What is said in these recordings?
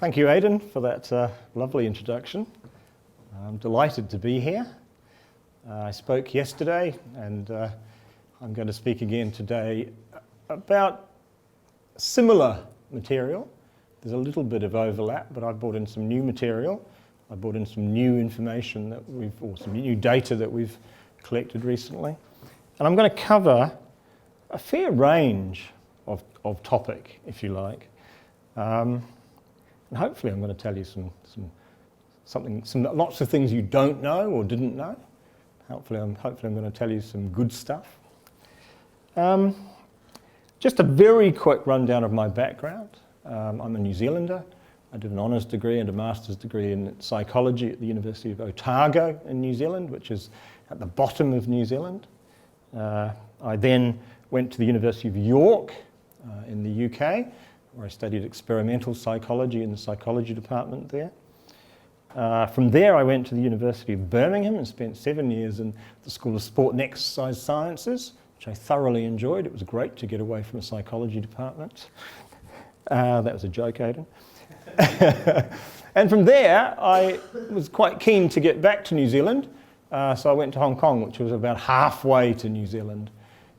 Thank you, Aidan, for that lovely introduction. I'm delighted to be here. I spoke yesterday, and I'm going to speak again today about similar material. There's a little bit of overlap, but I brought in some new material. I brought in some new information or some new data that we've collected recently. And I'm going to cover a fair range of topic, if you like. And hopefully I'm going to tell you lots of things you don't know or didn't know. Hopefully I'm going to tell you some good stuff. Just a very quick rundown of my background. I'm a New Zealander. I did an honours degree and a master's degree in psychology at the University of Otago in New Zealand, which is at the bottom of New Zealand. I then went to the University of York in the UK, where I studied experimental psychology in the psychology department there. From there I went to the University of Birmingham and spent 7 years in the School of Sport and Exercise Sciences, which I thoroughly enjoyed. It was great to get away from a psychology department. That was a joke, Aidan. And from there I was quite keen to get back to New Zealand, so I went to Hong Kong, which was about halfway to New Zealand.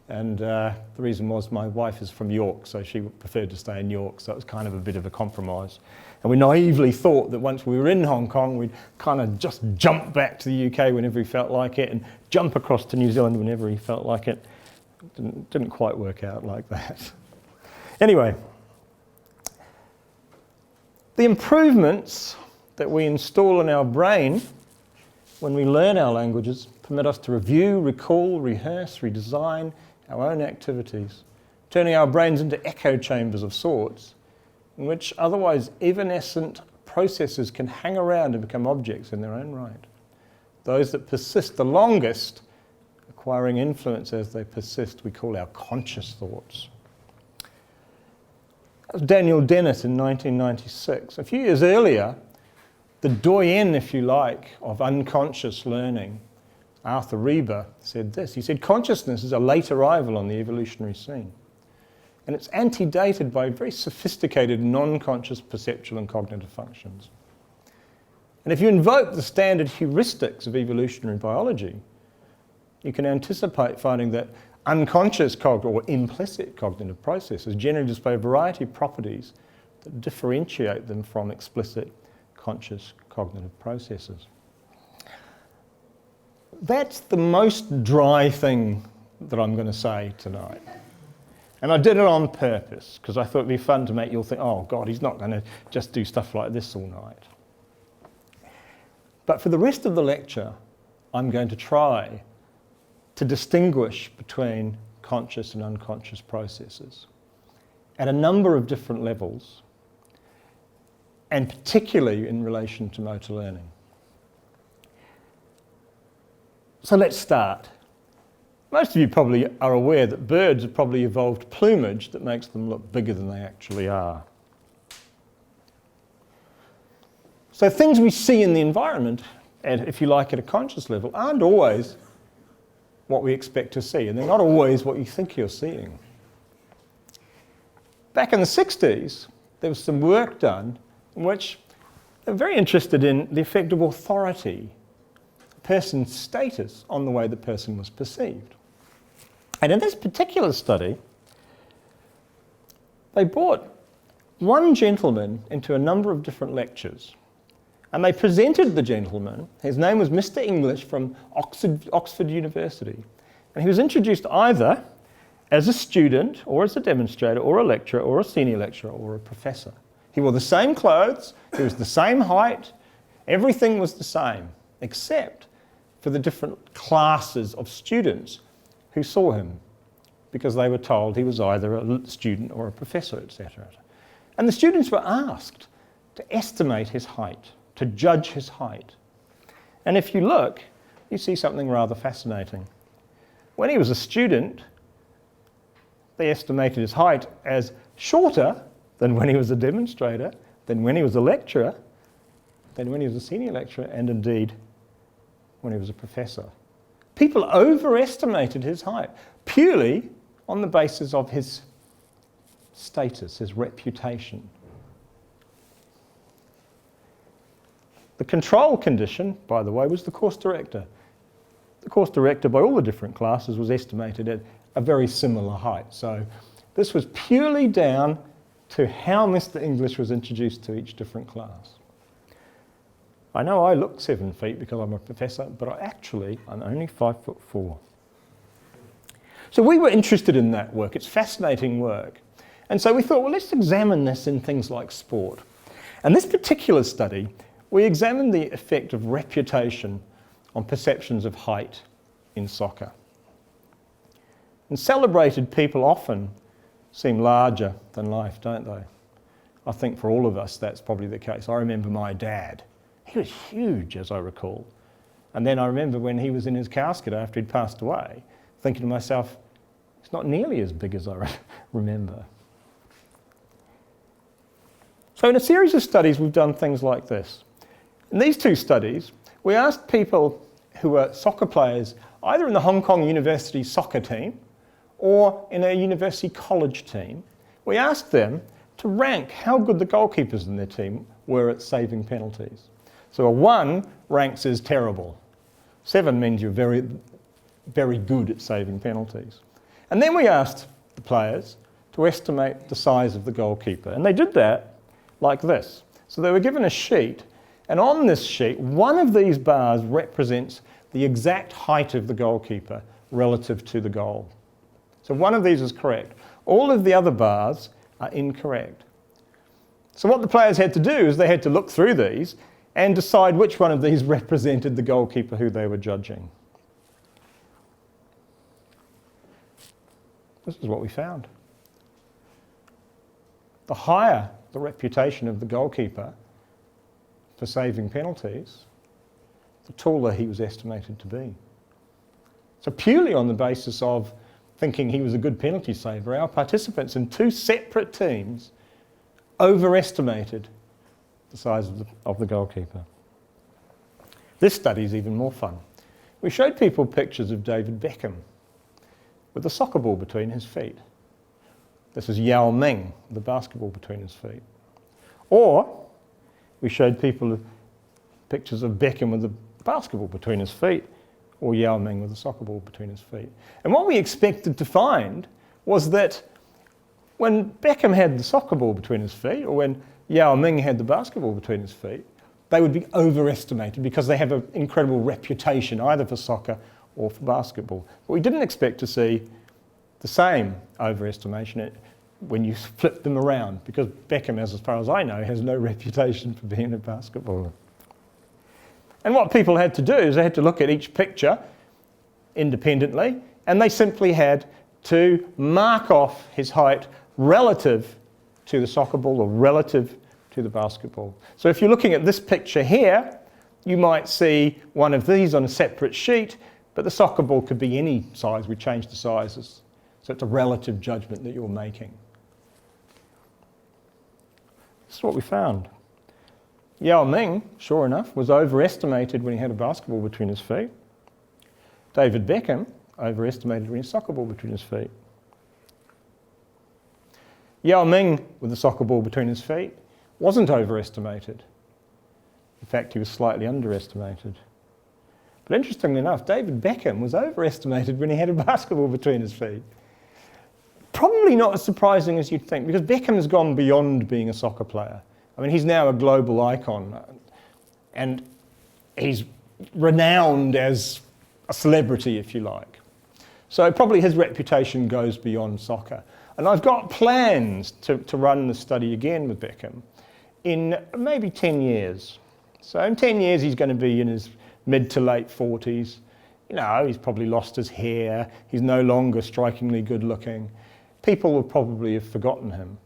And the reason was my wife is from York, so she preferred to stay in York, so it was kind of a bit of a compromise. And we naively thought that once we were in Hong Kong, we'd kind of just jump back to the UK whenever we felt like it and jump across to New Zealand whenever we felt like it. Didn't quite work out like that. Anyway, the improvements that we install in our brain when we learn our languages permit us to review, recall, rehearse, redesign our own activities, turning our brains into echo chambers of sorts, in which otherwise evanescent processes can hang around and become objects in their own right. Those that persist the longest, acquiring influence as they persist, we call our conscious thoughts. That was Daniel Dennett in 1996. A few years earlier, the doyen, if you like, of unconscious learning, Arthur Reber, said this. He said, consciousness is a late arrival on the evolutionary scene. And it's antedated by very sophisticated non-conscious perceptual and cognitive functions. And if you invoke the standard heuristics of evolutionary biology, you can anticipate finding that unconscious or implicit cognitive processes generally display a variety of properties that differentiate them from explicit conscious cognitive processes. That's the most dry thing that I'm going to say tonight. And I did it on purpose because I thought it'd be fun to make you all think, oh God, he's not going to just do stuff like this all night. But for the rest of the lecture, I'm going to try to distinguish between conscious and unconscious processes at a number of different levels, and particularly in relation to motor learning. So let's start. Most of you probably are aware that birds have probably evolved plumage that makes them look bigger than they actually are. So things we see in the environment, and if you like at a conscious level, aren't always what we expect to see, and they're not always what you think you're seeing. Back in the 60s, there was some work done in which they were very interested in the effect of authority, person's status on the way the person was perceived. And in this particular study, they brought one gentleman into a number of different lectures, and they presented the gentleman. His name was Mr. English from Oxford University, and he was introduced either as a student or as a demonstrator or a lecturer or a senior lecturer or a professor. He wore the same clothes, he was the same height, everything was the same, except for the different classes of students who saw him, because they were told he was either a student or a professor, etc. And the students were asked to estimate his height, to judge his height. And if you look, you see something rather fascinating. When he was a student, they estimated his height as shorter than when he was a demonstrator, than when he was a lecturer, than when he was a senior lecturer, and indeed when he was a professor. People overestimated his height purely on the basis of his status, his reputation. The control condition, by the way, was the course director. The course director by all the different classes was estimated at a very similar height. So this was purely down to how Mr. English was introduced to each different class. I know I look 7 feet because I'm a professor, but I'm only 5'4". So we were interested in that work. It's fascinating work. And so we thought, well, let's examine this in things like sport. And this particular study, we examined the effect of reputation on perceptions of height in soccer. And celebrated people often seem larger than life, don't they? I think for all of us that's probably the case. I remember my dad. He was huge, as I recall. And then I remember when he was in his casket after he'd passed away, thinking to myself, it's not nearly as big as I remember. So in a series of studies, we've done things like this. In these 2 studies, we asked people who were soccer players, either in the Hong Kong University soccer team or in a university college team. We asked them to rank how good the goalkeepers in their team were at saving penalties. So a 1 ranks as terrible. 7 means you're very, very good at saving penalties. And then we asked the players to estimate the size of the goalkeeper. And they did that like this. So they were given a sheet, and on this sheet, one of these bars represents the exact height of the goalkeeper relative to the goal. So one of these is correct. All of the other bars are incorrect. So what the players had to do is they had to look through these and decide which one of these represented the goalkeeper who they were judging. This is what we found. The higher the reputation of the goalkeeper for saving penalties, the taller he was estimated to be. So purely on the basis of thinking he was a good penalty saver, our participants in 2 separate teams overestimated the size of the goalkeeper. This study is even more fun. We showed people pictures of David Beckham with a soccer ball between his feet. This is Yao Ming with a basketball between his feet. Or we showed people pictures of Beckham with a basketball between his feet, or Yao Ming with a soccer ball between his feet. And what we expected to find was that when Beckham had the soccer ball between his feet, or when Yao Ming had the basketball between his feet, they would be overestimated because they have an incredible reputation either for soccer or for basketball. But we didn't expect to see the same overestimation when you flip them around, because Beckham, as far as I know, has no reputation for being a basketballer. And what people had to do is they had to look at each picture independently, and they simply had to mark off his height relative to the soccer ball or relative to the basketball. So if you're looking at this picture here, you might see one of these on a separate sheet, but the soccer ball could be any size. We changed the sizes. So it's a relative judgment that you're making. This is what we found. Yao Ming, sure enough, was overestimated when he had a basketball between his feet. David Beckham, overestimated when he had a soccer ball between his feet. Yao Ming, with the soccer ball between his feet, wasn't overestimated. In fact, he was slightly underestimated. But interestingly enough, David Beckham was overestimated when he had a basketball between his feet. Probably not as surprising as you'd think, because Beckham has gone beyond being a soccer player. I mean, he's now a global icon, and he's renowned as a celebrity, if you like. So probably his reputation goes beyond soccer. And I've got plans to run the study again with Beckham in maybe 10 years. So in 10 years, he's going to be in his mid to late 40s. You know, he's probably lost his hair. He's no longer strikingly good looking. People will probably have forgotten him.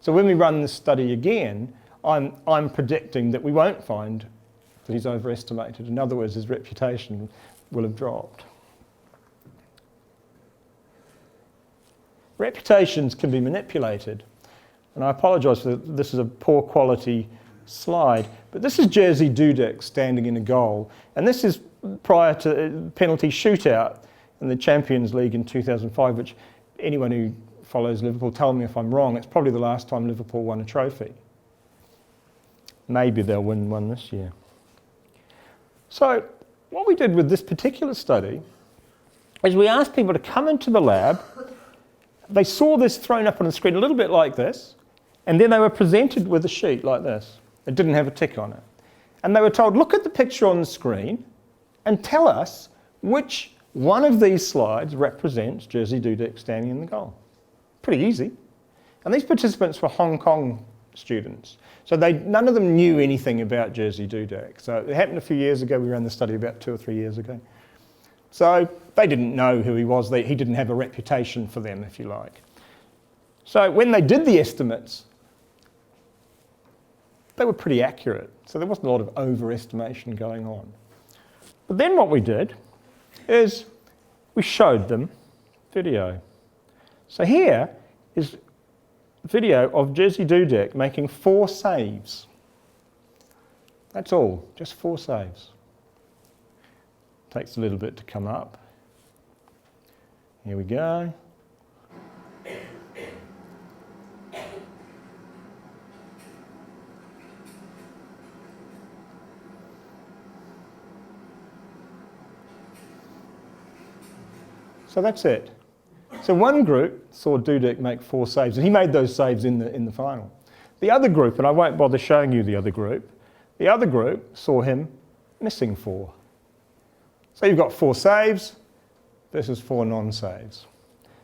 So when we run this study again, I'm predicting that we won't find that he's overestimated. In other words, his reputation will have dropped. Reputations can be manipulated. And I apologise for this is a poor quality slide, but this is Jerzy Dudek standing in a goal. And this is prior to a penalty shootout in the Champions League in 2005, which anyone who follows Liverpool, tell me if I'm wrong, it's probably the last time Liverpool won a trophy. Maybe they'll win one this year. So what we did with this particular study is we asked people to come into the lab. They saw this thrown up on the screen a little bit like this, and then they were presented with a sheet like this. It didn't have a tick on it. And they were told, look at the picture on the screen and tell us which one of these slides represents Jerzy Dudek standing in the goal. Pretty easy. And these participants were Hong Kong students. So none of them knew anything about Jerzy Dudek. So it happened a few years ago. We ran the study about 2 or 3 years ago. So they didn't know who he was. He didn't have a reputation for them, if you like. So when they did the estimates, they were pretty accurate. So there wasn't a lot of overestimation going on. But then what we did is we showed them video. So here is video of Jerzy Dudek making 4 saves. That's all, just 4 saves. Takes a little bit to come up. Here we go. So that's it. So one group saw Dudek make 4 saves, and he made those saves in the final. The other group, and I won't bother showing you the other group saw him missing 4. So you've got 4 saves versus 4 non-saves.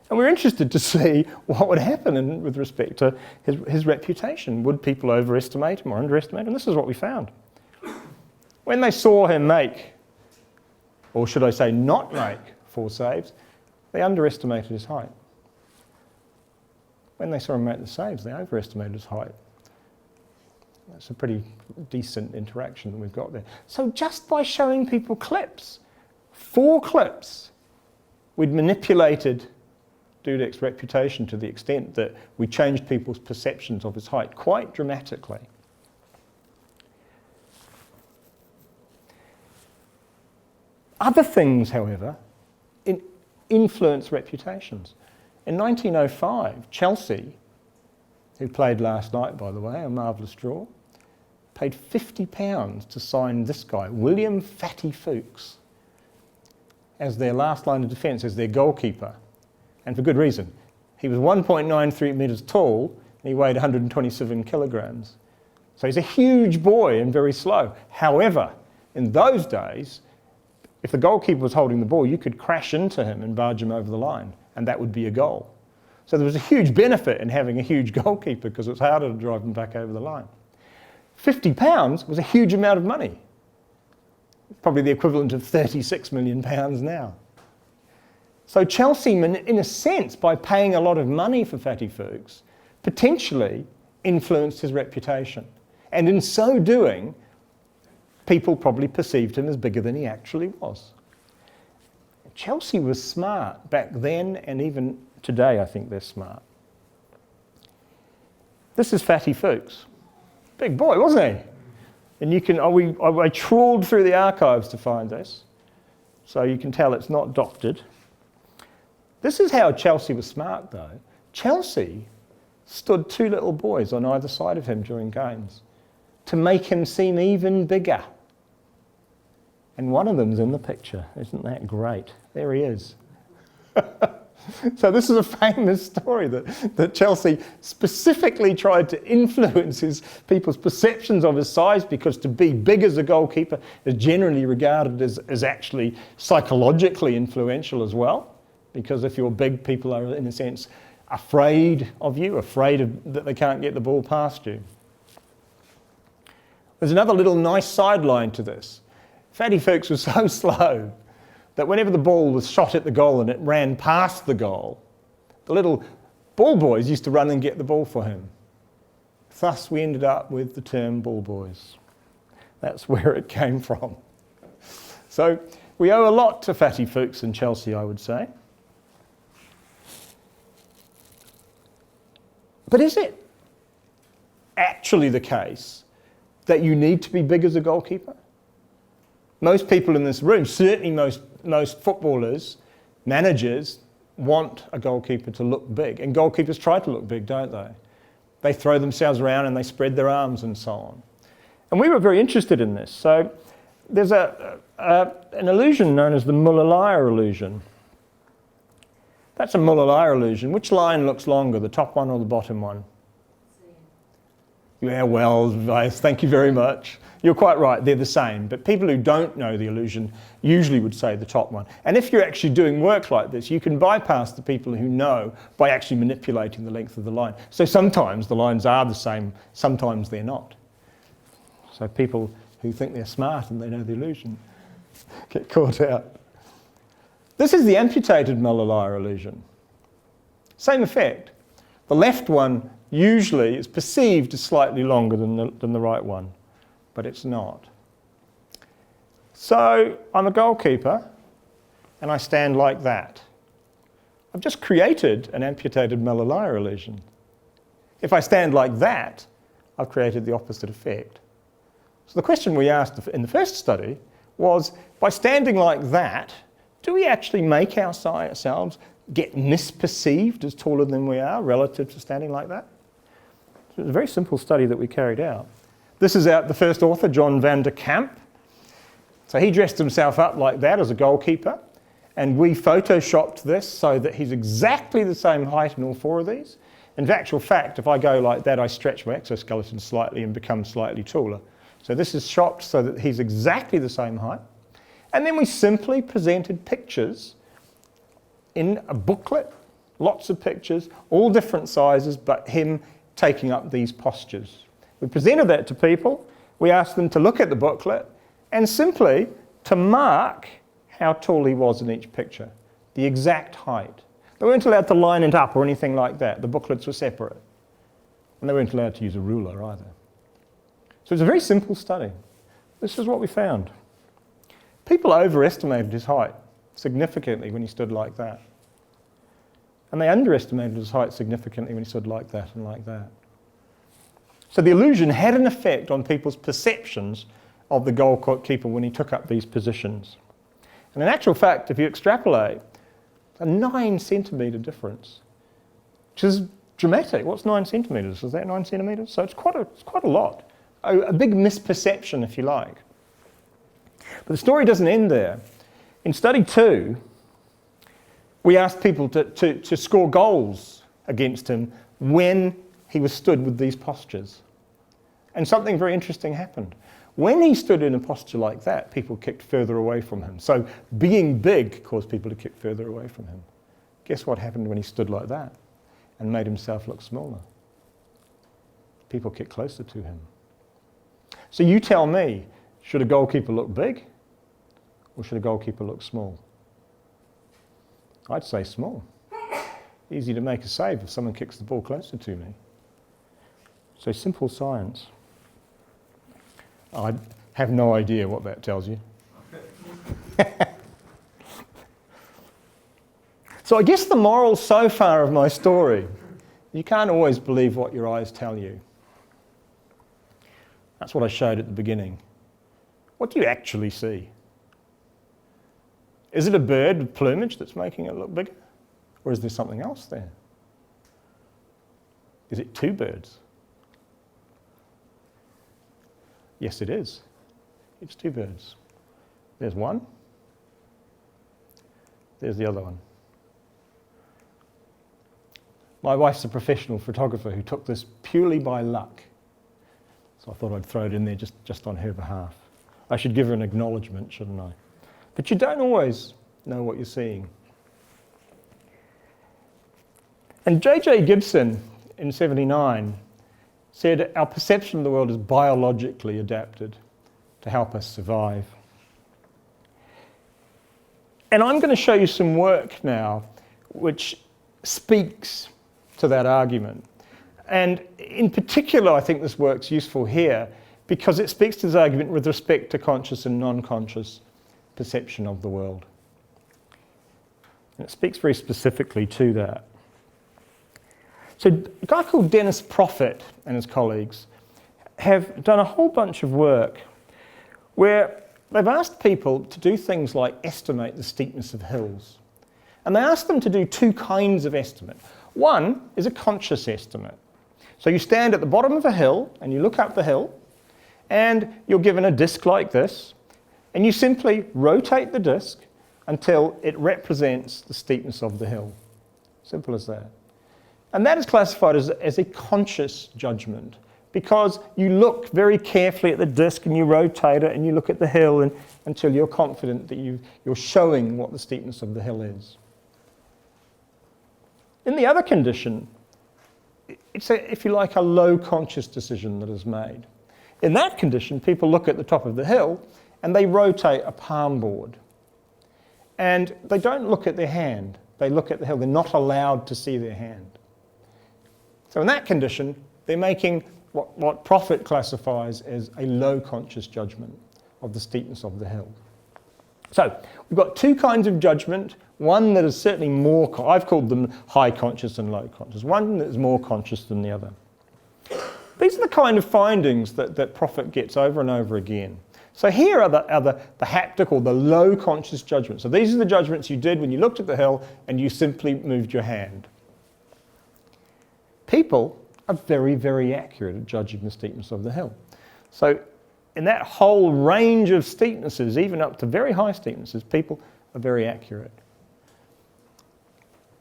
And we're interested to see what would happen with respect to his reputation. Would people overestimate him or underestimate him? And this is what we found. When they saw him make, or should I say not make, 4 saves, they underestimated his height. When they saw him make the saves, they overestimated his height. That's a pretty decent interaction that we've got there. So just by showing people clips, 4 clips, we'd manipulated Dudek's reputation to the extent that we changed people's perceptions of his height quite dramatically. Other things, however, influence reputations. In 1905, Chelsea, who played last night, by the way, a marvellous draw, paid £50 to sign this guy, William Fatty Fuchs, as their last line of defence, as their goalkeeper. And for good reason. He was 1.93 metres tall and he weighed 127 kilograms. So he's a huge boy and very slow. However, in those days, if the goalkeeper was holding the ball, you could crash into him and barge him over the line, and that would be a goal. So there was a huge benefit in having a huge goalkeeper because it was harder to drive him back over the line. £50 was a huge amount of money. Probably the equivalent of £36 million now. So Chelsea, in a sense, by paying a lot of money for Fatty Fuchs, potentially influenced his reputation. And in so doing, people probably perceived him as bigger than he actually was. Chelsea was smart back then, and even today I think they're smart. This is Fatty Fuchs. Big boy, wasn't he? And you can, I trawled through the archives to find this, so you can tell it's not doctored. This is how Chelsea was smart, though. Chelsea stood 2 little boys on either side of him during games to make him seem even bigger. And one of them's in the picture. Isn't that great? There he is. So this is a famous story that Chelsea specifically tried to influence people's perceptions of his size, because to be big as a goalkeeper is generally regarded as actually psychologically influential as well. Because if you're big, people are, in a sense, afraid of you, that they can't get the ball past you. There's another little nice sideline to this. Fatty Fuchs was so slow that whenever the ball was shot at the goal and it ran past the goal, the little ball boys used to run and get the ball for him. Thus we ended up with the term ball boys. That's where it came from. So we owe a lot to Fatty Fuchs and Chelsea, I would say. But is it actually the case that you need to be big as a goalkeeper? Most people in this room, certainly most footballers, managers, want a goalkeeper to look big. And goalkeepers try to look big, don't they? They throw themselves around and they spread their arms and so on. And we were very interested in this. So there's an illusion known as the Muller-Lyer illusion. That's a Muller-Lyer illusion. Which line looks longer, the top one or the bottom one? Yeah, well, thank you very much. You're quite right, they're the same. But people who don't know the illusion usually would say the top one. And if you're actually doing work like this, you can bypass the people who know by actually manipulating the length of the line. So sometimes the lines are the same, sometimes they're not. So people who think they're smart and they know the illusion get caught out. This is the amputated Muller-Lyer illusion. Same effect. The left one usually is perceived as slightly longer than the right one, but it's not. So I'm a goalkeeper and I stand like that. I've just created an amputated Muller-Lyer illusion. If I stand like that, I've created the opposite effect. So the question we asked in the first study was, by standing like that, do we actually make ourselves get misperceived as taller than we are relative to standing like that? So it was a very simple study that we carried out. This is the first author, John van der Kamp. So he dressed himself up like that as a goalkeeper, and we photoshopped this so that he's exactly the same height in all four of these. In actual fact, if I go like that, I stretch my exoskeleton slightly and become slightly taller. So this is shopped so that he's exactly the same height. And then we simply presented pictures in a booklet, lots of pictures, all different sizes, but him taking up these postures. We presented that to people. We asked them to look at the booklet and simply to mark how tall he was in each picture, the exact height. They weren't allowed to line it up or anything like that. The booklets were separate. And they weren't allowed to use a ruler either. So it's a very simple study. This is what we found. People overestimated his height significantly when he stood like that. And they underestimated his height significantly when he stood like that and like that. So the illusion had an effect on people's perceptions of the goalkeeper when he took up these positions. And in actual fact, if you extrapolate, a 9 centimetre difference, which is dramatic. What's 9 centimetres? Is that 9 centimetres? So it's quite a lot. A big misperception, if you like. But the story doesn't end there. In study 2, we asked people to score goals against him when he was stood with these postures. And something very interesting happened. When he stood in a posture like that, people kicked further away from him. So being big caused people to kick further away from him. Guess what happened when he stood like that and made himself look smaller? People kicked closer to him. So you tell me, should a goalkeeper look big or should a goalkeeper look small? I'd say small. Easy to make a save if someone kicks the ball closer to me. So simple science. I have no idea what that tells you. So I guess the moral so far of my story, you can't always believe what your eyes tell you. That's what I showed at the beginning. What do you actually see? Is it a bird with plumage that's making it look bigger? Or is there something else there? Is it two birds? Yes, it is. It's two birds. There's one. There's the other one. My wife's a professional photographer who took this purely by luck. So I thought I'd throw it in there just on her behalf. I should give her an acknowledgement, shouldn't I? But you don't always know what you're seeing. And J.J. Gibson in '79 said our perception of the world is biologically adapted to help us survive. And I'm going to show you some work now which speaks to that argument. And in particular, I think this work's useful here because it speaks to this argument with respect to conscious and non-conscious perception of the world. And it speaks very specifically to that. So a guy called Dennis Profit and his colleagues have done a whole bunch of work where they've asked people to do things like estimate the steepness of hills. And they asked them to do two kinds of estimate. One is a conscious estimate. So you stand at the bottom of a hill and you look up the hill and you're given a disc like this And you simply rotate the disc until it represents the steepness of the hill. Simple as that. And that is classified as a conscious judgment, because you look very carefully at the disc and you rotate it and you look at the hill until you're confident that you're showing what the steepness of the hill is. In the other condition, it's, if you like, a low conscious decision that is made. In that condition, people look at the top of the hill and they rotate a palm board. And they don't look at their hand, they look at the hill. They're not allowed to see their hand. So in that condition, they're making what Prof classifies as a low conscious judgment of the steepness of the hill. So we've got two kinds of judgment. One that is certainly more, I've called them high conscious and low conscious. One that is more conscious than the other. These are the kind of findings that Prof gets over and over again. So here are the haptic or the low conscious judgments. So these are the judgments you did when you looked at the hill and you simply moved your hand. People are very, very accurate at judging the steepness of the hill. So in that whole range of steepnesses, even up to very high steepnesses, people are very accurate.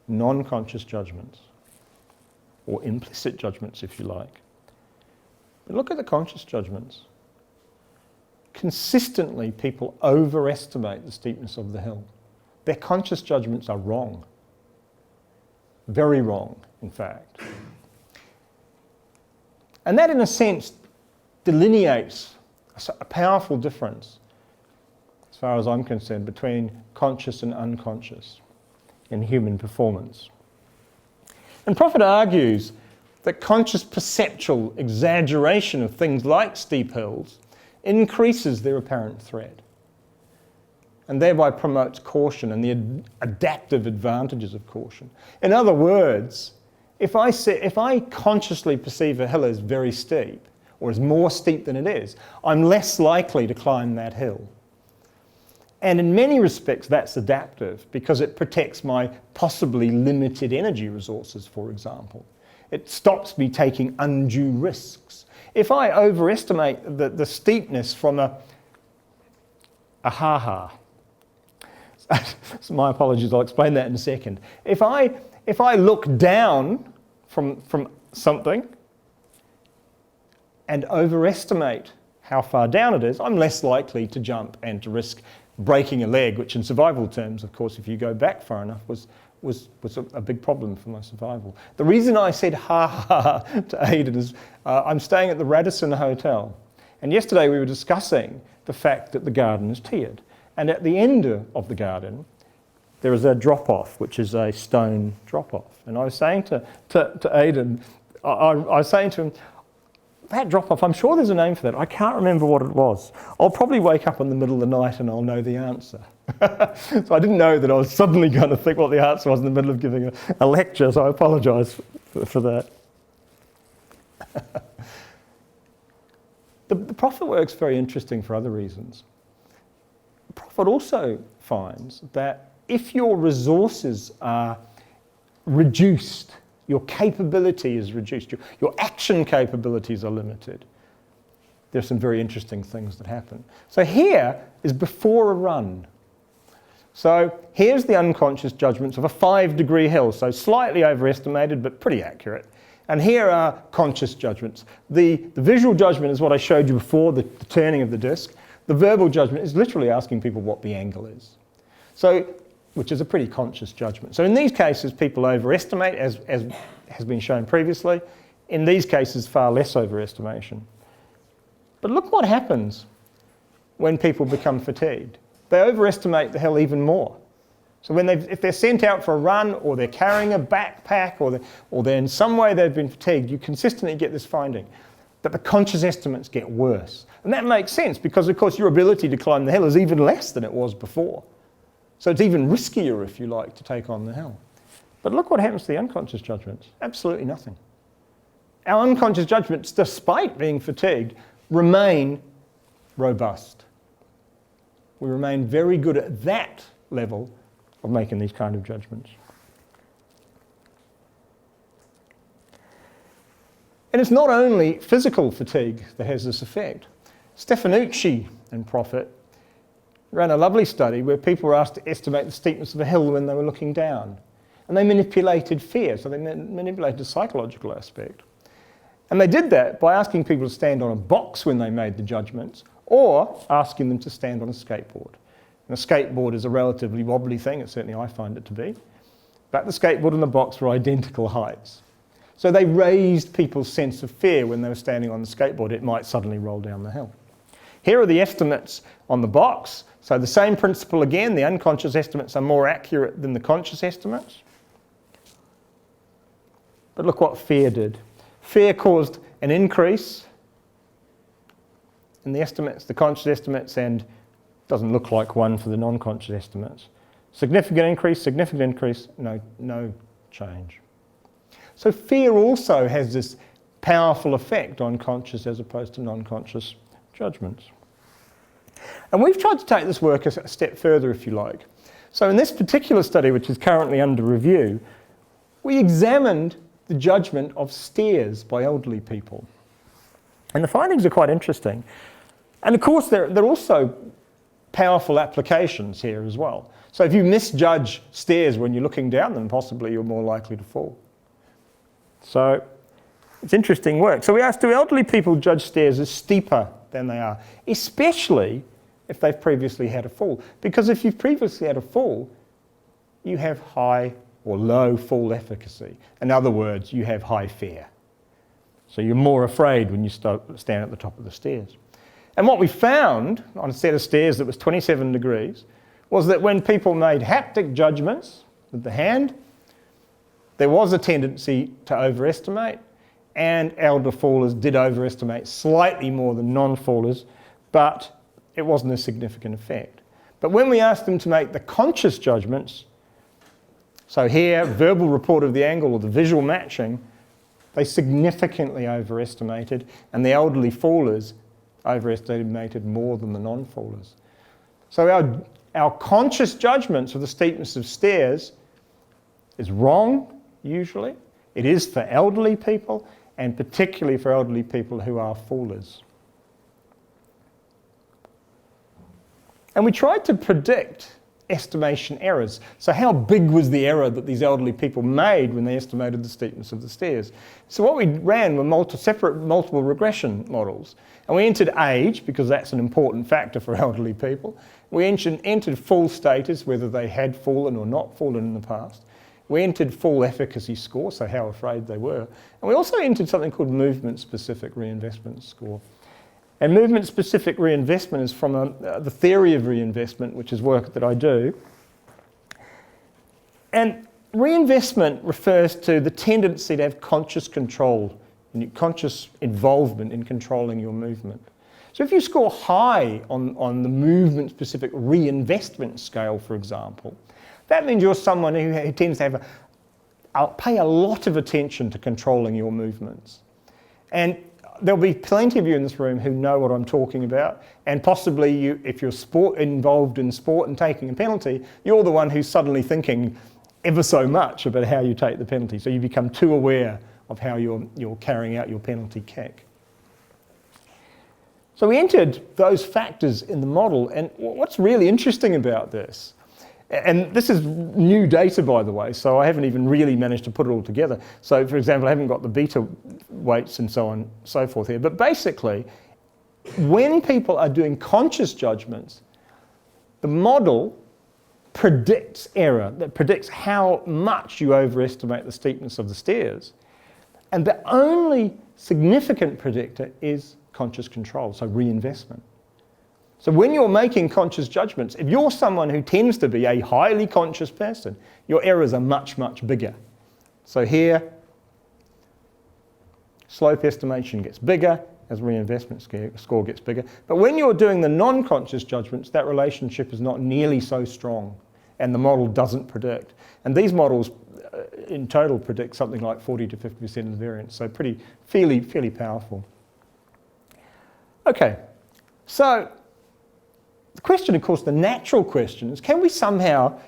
Non-conscious judgments, or implicit judgments if you like. But look at the conscious judgments. Consistently, people overestimate the steepness of the hill. Their conscious judgments are wrong. Very wrong, in fact. And that, in a sense, delineates a powerful difference, as far as I'm concerned, between conscious and unconscious in human performance. And Prof argues that conscious perceptual exaggeration of things like steep hills increases their apparent threat, and thereby promotes caution and the adaptive advantages of caution. In other words, if I consciously perceive a hill as very steep, or as more steep than it is, I'm less likely to climb that hill. And in many respects, that's adaptive because it protects my possibly limited energy resources, for example. It stops me taking undue risks. If I overestimate the steepness from a ha-ha, so my apologies, I'll explain that in a second. If I look down from something and overestimate how far down it is, I'm less likely to jump and to risk breaking a leg, which in survival terms, of course, if you go back far enough, was a big problem for my survival. The reason I said ha-ha to Aidan is I'm staying at the Radisson Hotel, and yesterday we were discussing the fact that the garden is tiered. And at the end of the garden, there is a drop-off, which is a stone drop-off. And I was saying to Aidan, I was saying to him, that drop-off, I'm sure there's a name for that. I can't remember what it was. I'll probably wake up in the middle of the night and I'll know the answer. So I didn't know that I was suddenly going to think what the answer was in the middle of giving a lecture, so I apologise for that. The Prophet work's very interesting for other reasons. The Prophet also finds that if your resources are reduced, your capability is reduced, your action capabilities are limited, there's some very interesting things that happen. So here is before a run. So here's the unconscious judgments of a 5-degree hill, so slightly overestimated but pretty accurate. And here are conscious judgments. The visual judgment is what I showed you before, the turning of the disc. The verbal judgment is literally asking people what the angle is. So, which is a pretty conscious judgment. So in these cases, people overestimate, as has been shown previously. In these cases, far less overestimation. But look what happens when people become fatigued. They overestimate the hill even more. So if they're sent out for a run, or they're carrying a backpack, or they're in some way they've been fatigued, you consistently get this finding, that the conscious estimates get worse. And that makes sense, because of course your ability to climb the hill is even less than it was before. So it's even riskier, if you like, to take on the hill. But look what happens to the unconscious judgments. Absolutely nothing. Our unconscious judgments, despite being fatigued, remain robust. We remain very good at that level of making these kind of judgments. And it's not only physical fatigue that has this effect. Stefanucci and Prof ran a lovely study where people were asked to estimate the steepness of a hill when they were looking down. And they manipulated fear, so they manipulated the psychological aspect. And they did that by asking people to stand on a box when they made the judgments, or asking them to stand on a skateboard. And a skateboard is a relatively wobbly thing, and certainly I find it to be. But the skateboard and the box were identical heights. So they raised people's sense of fear when they were standing on the skateboard. It might suddenly roll down the hill. Here are the estimates on the box. So the same principle again, the unconscious estimates are more accurate than the conscious estimates. But look what fear did. Fear caused an increase in the estimates, the conscious estimates, and doesn't look like one for the non-conscious estimates. Significant increase, no change. So fear also has this powerful effect on conscious as opposed to non-conscious judgments. And we've tried to take this work a step further, if you like. So in this particular study, which is currently under review, we examined the judgment of stares by elderly people. And the findings are quite interesting. And of course, there are also powerful applications here as well. So if you misjudge stairs when you're looking down them, possibly you're more likely to fall. So it's interesting work. So we asked, do elderly people judge stairs as steeper than they are, especially if they've previously had a fall? Because if you've previously had a fall, you have high or low fall efficacy. In other words, you have high fear. So you're more afraid when you stand at the top of the stairs. And what we found on a set of stairs that was 27 degrees was that when people made haptic judgments with the hand, there was a tendency to overestimate, and elder fallers did overestimate slightly more than non-fallers, but it wasn't a significant effect. But when we asked them to make the conscious judgments, so here, verbal report of the angle or the visual matching, they significantly overestimated, and the elderly fallers overestimated more than the non-fallers. So our conscious judgments of the steepness of stairs is wrong, usually. It is for elderly people, and particularly for elderly people who are fallers. And we tried to predict estimation errors. So how big was the error that these elderly people made when they estimated the steepness of the stairs? So what we ran were separate multiple regression models. And we entered age, because that's an important factor for elderly people. We entered fall status, whether they had fallen or not fallen in the past. We entered fall efficacy score, so how afraid they were. And we also entered something called movement-specific reinvestment score. And movement-specific reinvestment is from the theory of reinvestment, which is work that I do. And reinvestment refers to the tendency to have conscious control, conscious involvement in controlling your movement. So if you score high on the movement-specific reinvestment scale, for example, that means you're someone who tends to pay a lot of attention to controlling your movements. And there'll be plenty of you in this room who know what I'm talking about, and possibly you, if you're involved in sport and taking a penalty, you're the one who's suddenly thinking ever so much about how you take the penalty, so you become too aware of how you're carrying out your penalty kick. So we entered those factors in the model, and what's really interesting about this, and this is new data, by the way, so I haven't even really managed to put it all together. So, for example, I haven't got the beta weights and so on and so forth here. But basically, when people are doing conscious judgments, the model predicts error, that predicts how much you overestimate the steepness of the stairs. And the only significant predictor is conscious control, so reinvestment. So when you're making conscious judgments, if you're someone who tends to be a highly conscious person, your errors are much, much bigger. So here, slope estimation gets bigger as reinvestment score gets bigger. But when you're doing the non-conscious judgments, that relationship is not nearly so strong, and the model doesn't predict. And these models in total predict something like 40 to 50% of the variance, so fairly powerful. Okay, so the question, of course, the natural question is, can we somehow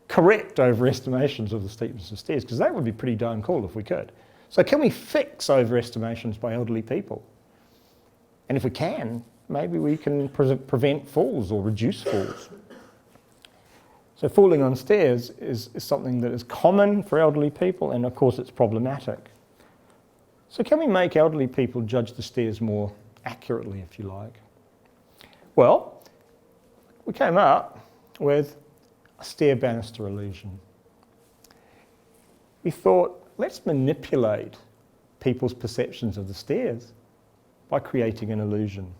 correct overestimations of the steepness of stairs? Because that would be pretty darn cool if we could. So can we fix overestimations by elderly people? And if we can, maybe we can prevent falls or reduce falls. So falling on stairs is something that is common for elderly people, and of course it's problematic. So can we make elderly people judge the stairs more accurately, if you like? Well, we came up with a stair banister illusion. We thought, let's manipulate people's perceptions of the stairs by creating an illusion.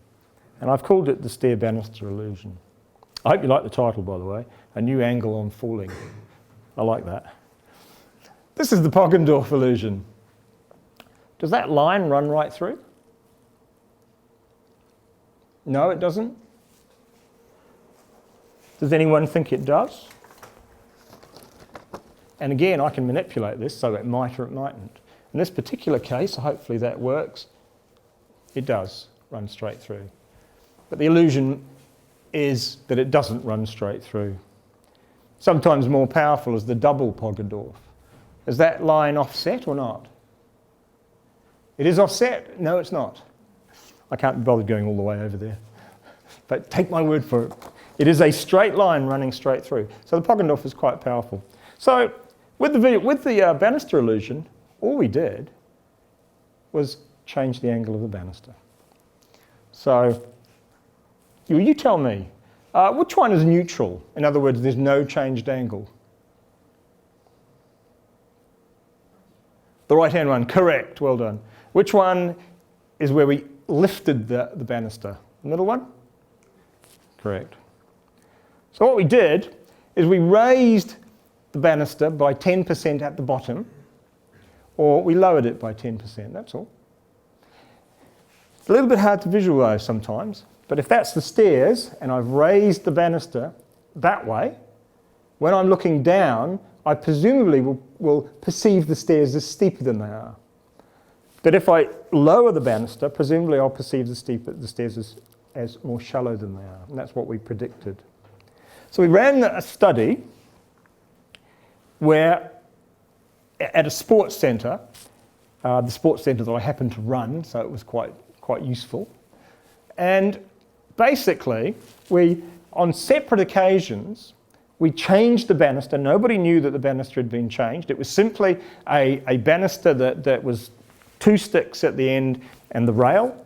And I've called it the stair banister illusion. I hope you like the title, by the way, A New Angle on Falling. I like that. This is the Poggendorf illusion. Does that line run right through? No, it doesn't. Does anyone think it does? And again, I can manipulate this so it might or it mightn't. In this particular case, hopefully that works. It does run straight through. But the illusion is that it doesn't run straight through. Sometimes more powerful is the double Poggendorf. Is that line offset or not? It is offset? No, it's not. I can't be bothered going all the way over there. But take my word for it. It is a straight line running straight through. So the Poggendorf is quite powerful. So with the banister illusion, all we did was change the angle of the banister. So you tell me, which one is neutral? In other words, there's no changed angle. The right-hand one, correct, well done. Which one is where we lifted the banister? The middle one? Correct. So what we did is we raised the banister by 10% at the bottom, or we lowered it by 10%, that's all. It's a little bit hard to visualise sometimes, but if that's the stairs and I've raised the banister that way, when I'm looking down, I presumably will perceive the stairs as steeper than they are. But if I lower the banister, presumably I'll perceive the stairs as more shallow than they are, and that's what we predicted. So we ran a study where at a sports centre, the sports centre that I happened to run, so it was quite useful. And basically, on separate occasions, we changed the banister. Nobody knew that the banister had been changed. It was simply a banister that was 2 sticks at the end and the rail,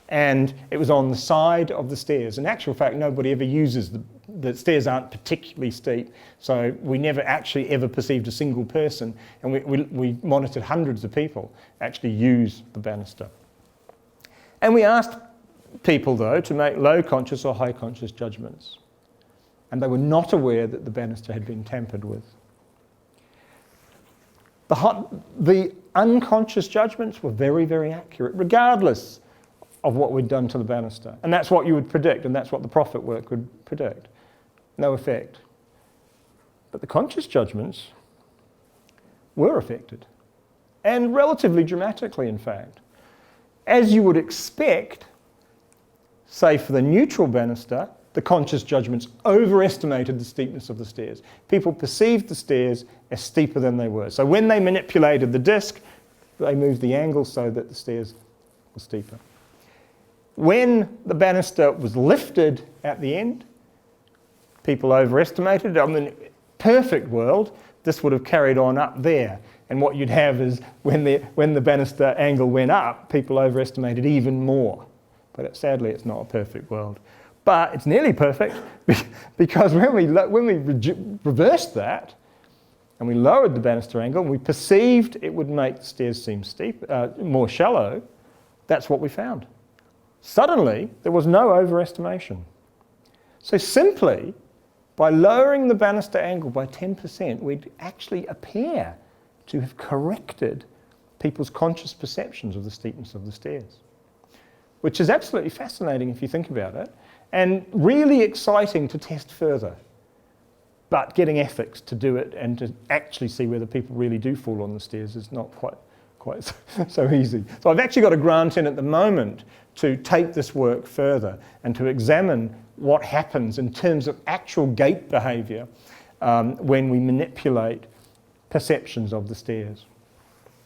and it was on the side of the stairs. In actual fact, nobody ever uses the stairs aren't particularly steep, so we never actually ever perceived a single person, and we monitored hundreds of people actually use the banister. And we asked people, though, to make low conscious or high conscious judgments, and they were not aware that the banister had been tampered with. The unconscious judgments were very, very accurate, regardless of what we'd done to the banister. And that's what you would predict, and that's what the profit work would predict. No effect. But the conscious judgments were affected, and relatively dramatically, in fact. As you would expect, say for the neutral banister, the conscious judgments overestimated the steepness of the stairs. People perceived the stairs as steeper than they were. So when they manipulated the disc, they moved the angle so that the stairs were steeper. When the banister was lifted at the end, people overestimated. I mean, perfect world, this would have carried on up there. And what you'd have is when the banister angle went up, people overestimated even more. But sadly, it's not a perfect world. But it's nearly perfect because when we reversed that and we lowered the banister angle, we perceived it would make the stairs seem steep, more shallow. That's what we found. Suddenly, there was no overestimation. So simply, by lowering the banister angle by 10%, we'd actually appear to have corrected people's conscious perceptions of the steepness of the stairs, which is absolutely fascinating if you think about it, and really exciting to test further. But getting ethics to do it and to actually see whether people really do fall on the stairs is not quite so easy. So I've actually got a grant in at the moment to take this work further and to examine what happens in terms of actual gait behaviour when we manipulate perceptions of the stairs.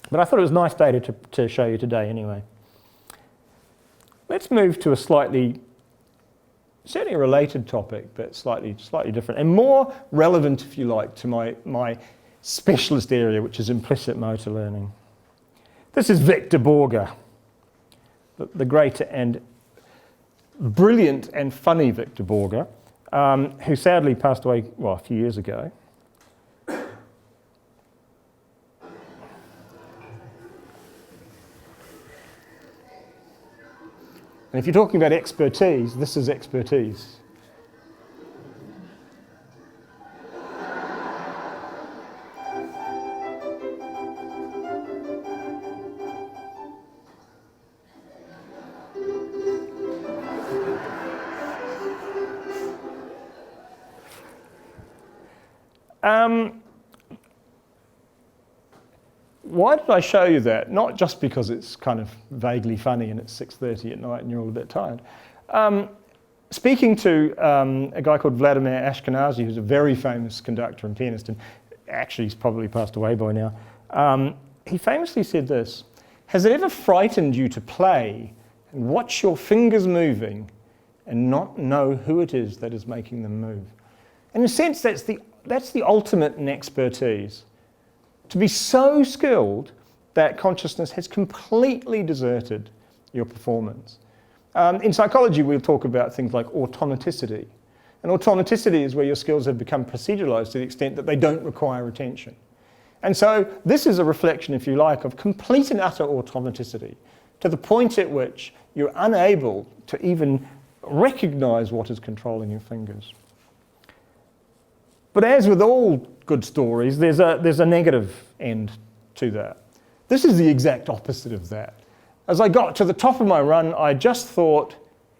But I thought it was nice data to show you today anyway. Let's move to a slightly certainly a related topic, but slightly different, and more relevant, if you like, to my specialist area, which is implicit motor learning. This is Victor Borger, the great and brilliant and funny Victor Borger, who sadly passed away, well, a few years ago. And if you're talking about expertise, this is expertise. Why did I show you that? Not just because it's kind of vaguely funny and it's 6:30 at night and you're all a bit tired. Speaking to a guy called Vladimir Ashkenazy, who's a very famous conductor and pianist, and actually he's probably passed away by now, he famously said this: "Has it ever frightened you to play and watch your fingers moving and not know who it is that is making them move?" And in a sense, that's the ultimate in expertise. To be so skilled that consciousness has completely deserted your performance. In psychology, we'll talk about things like automaticity. And automaticity is where your skills have become proceduralized to the extent that they don't require attention. And so this is a reflection, if you like, of complete and utter automaticity, to the point at which you're unable to even recognize what is controlling your fingers. But as with all good stories, there's a negative end to that. This is the exact opposite of that. As I got to the top of my run, I just thought,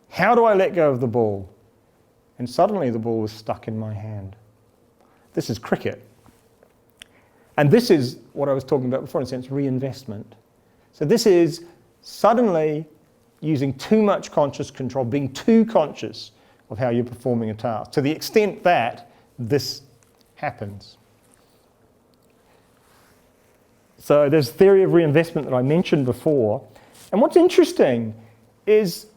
how do I let go of the ball? And suddenly the ball was stuck in my hand. This is cricket. And this is what I was talking about before, in a sense, reinvestment. So this is suddenly using too much conscious control, being too conscious of how you're performing a task, to the extent that this happens. So there's theory of reinvestment that I mentioned before. And what's interesting is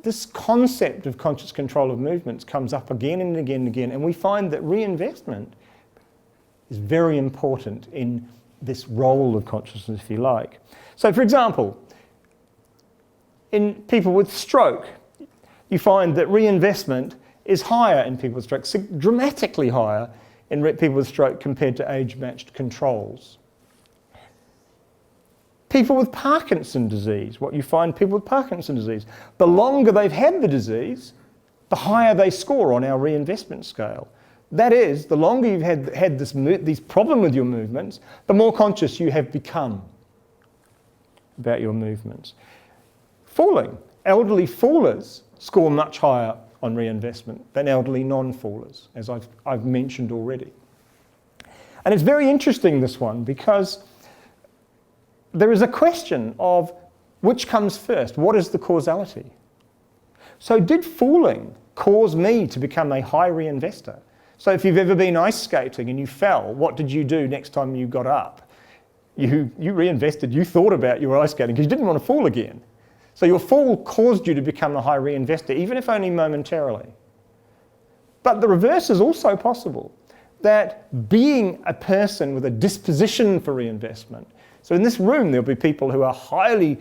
this concept of conscious control of movements comes up again and again and again, and we find that reinvestment is very important in this role of consciousness, if you like. So for example, in people with stroke, you find that reinvestment is higher in people with stroke, dramatically higher in people with stroke compared to age-matched controls. People with Parkinson disease, what you find people with Parkinson disease, the longer they've had the disease, the higher they score on our reinvestment scale. That is, the longer you've had this problem with your movements, the more conscious you have become about your movements. Falling. Elderly fallers score much higher on reinvestment than elderly non-fallers, as I've mentioned already. And it's very interesting, this one, because there is a question of which comes first. What is the causality? So did falling cause me to become a high reinvestor? So if you've ever been ice skating and you fell, what did you do next time you got up? You reinvested, you thought about your ice skating because you didn't want to fall again. So your fall caused you to become a high reinvestor, even if only momentarily. But the reverse is also possible, that being a person with a disposition for reinvestment. So in this room, there'll be people who are highly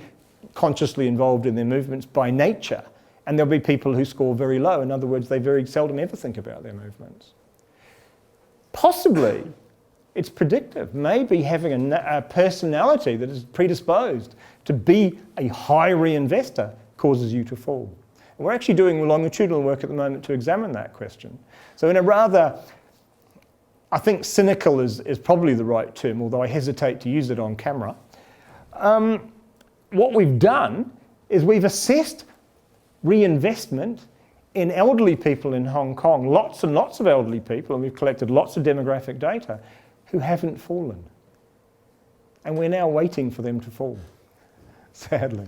consciously involved in their movements by nature, and there'll be people who score very low. In other words, they very seldom ever think about their movements. Possibly, it's predictive. Maybe having a personality that is predisposed to be a high reinvestor causes you to fall. And we're actually doing longitudinal work at the moment to examine that question. So in a rather, I think cynical is probably the right term, although I hesitate to use it on camera. What we've done is we've assessed reinvestment in elderly people in Hong Kong, lots and lots of elderly people, and we've collected lots of demographic data, who haven't fallen. And we're now waiting for them to fall, sadly.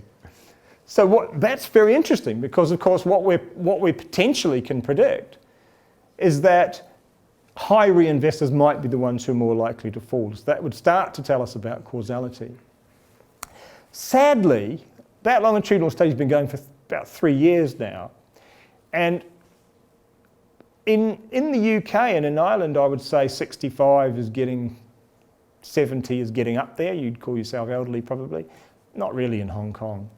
So that's very interesting, because of course what we potentially can predict is that high reinvestors might be the ones who are more likely to fall. So that would start to tell us about causality. Sadly, that longitudinal study has been going for about 3 years now, And in the UK and in Ireland, I would say 65 is getting, 70 is getting up there. You'd call yourself elderly probably. Not really in Hong Kong.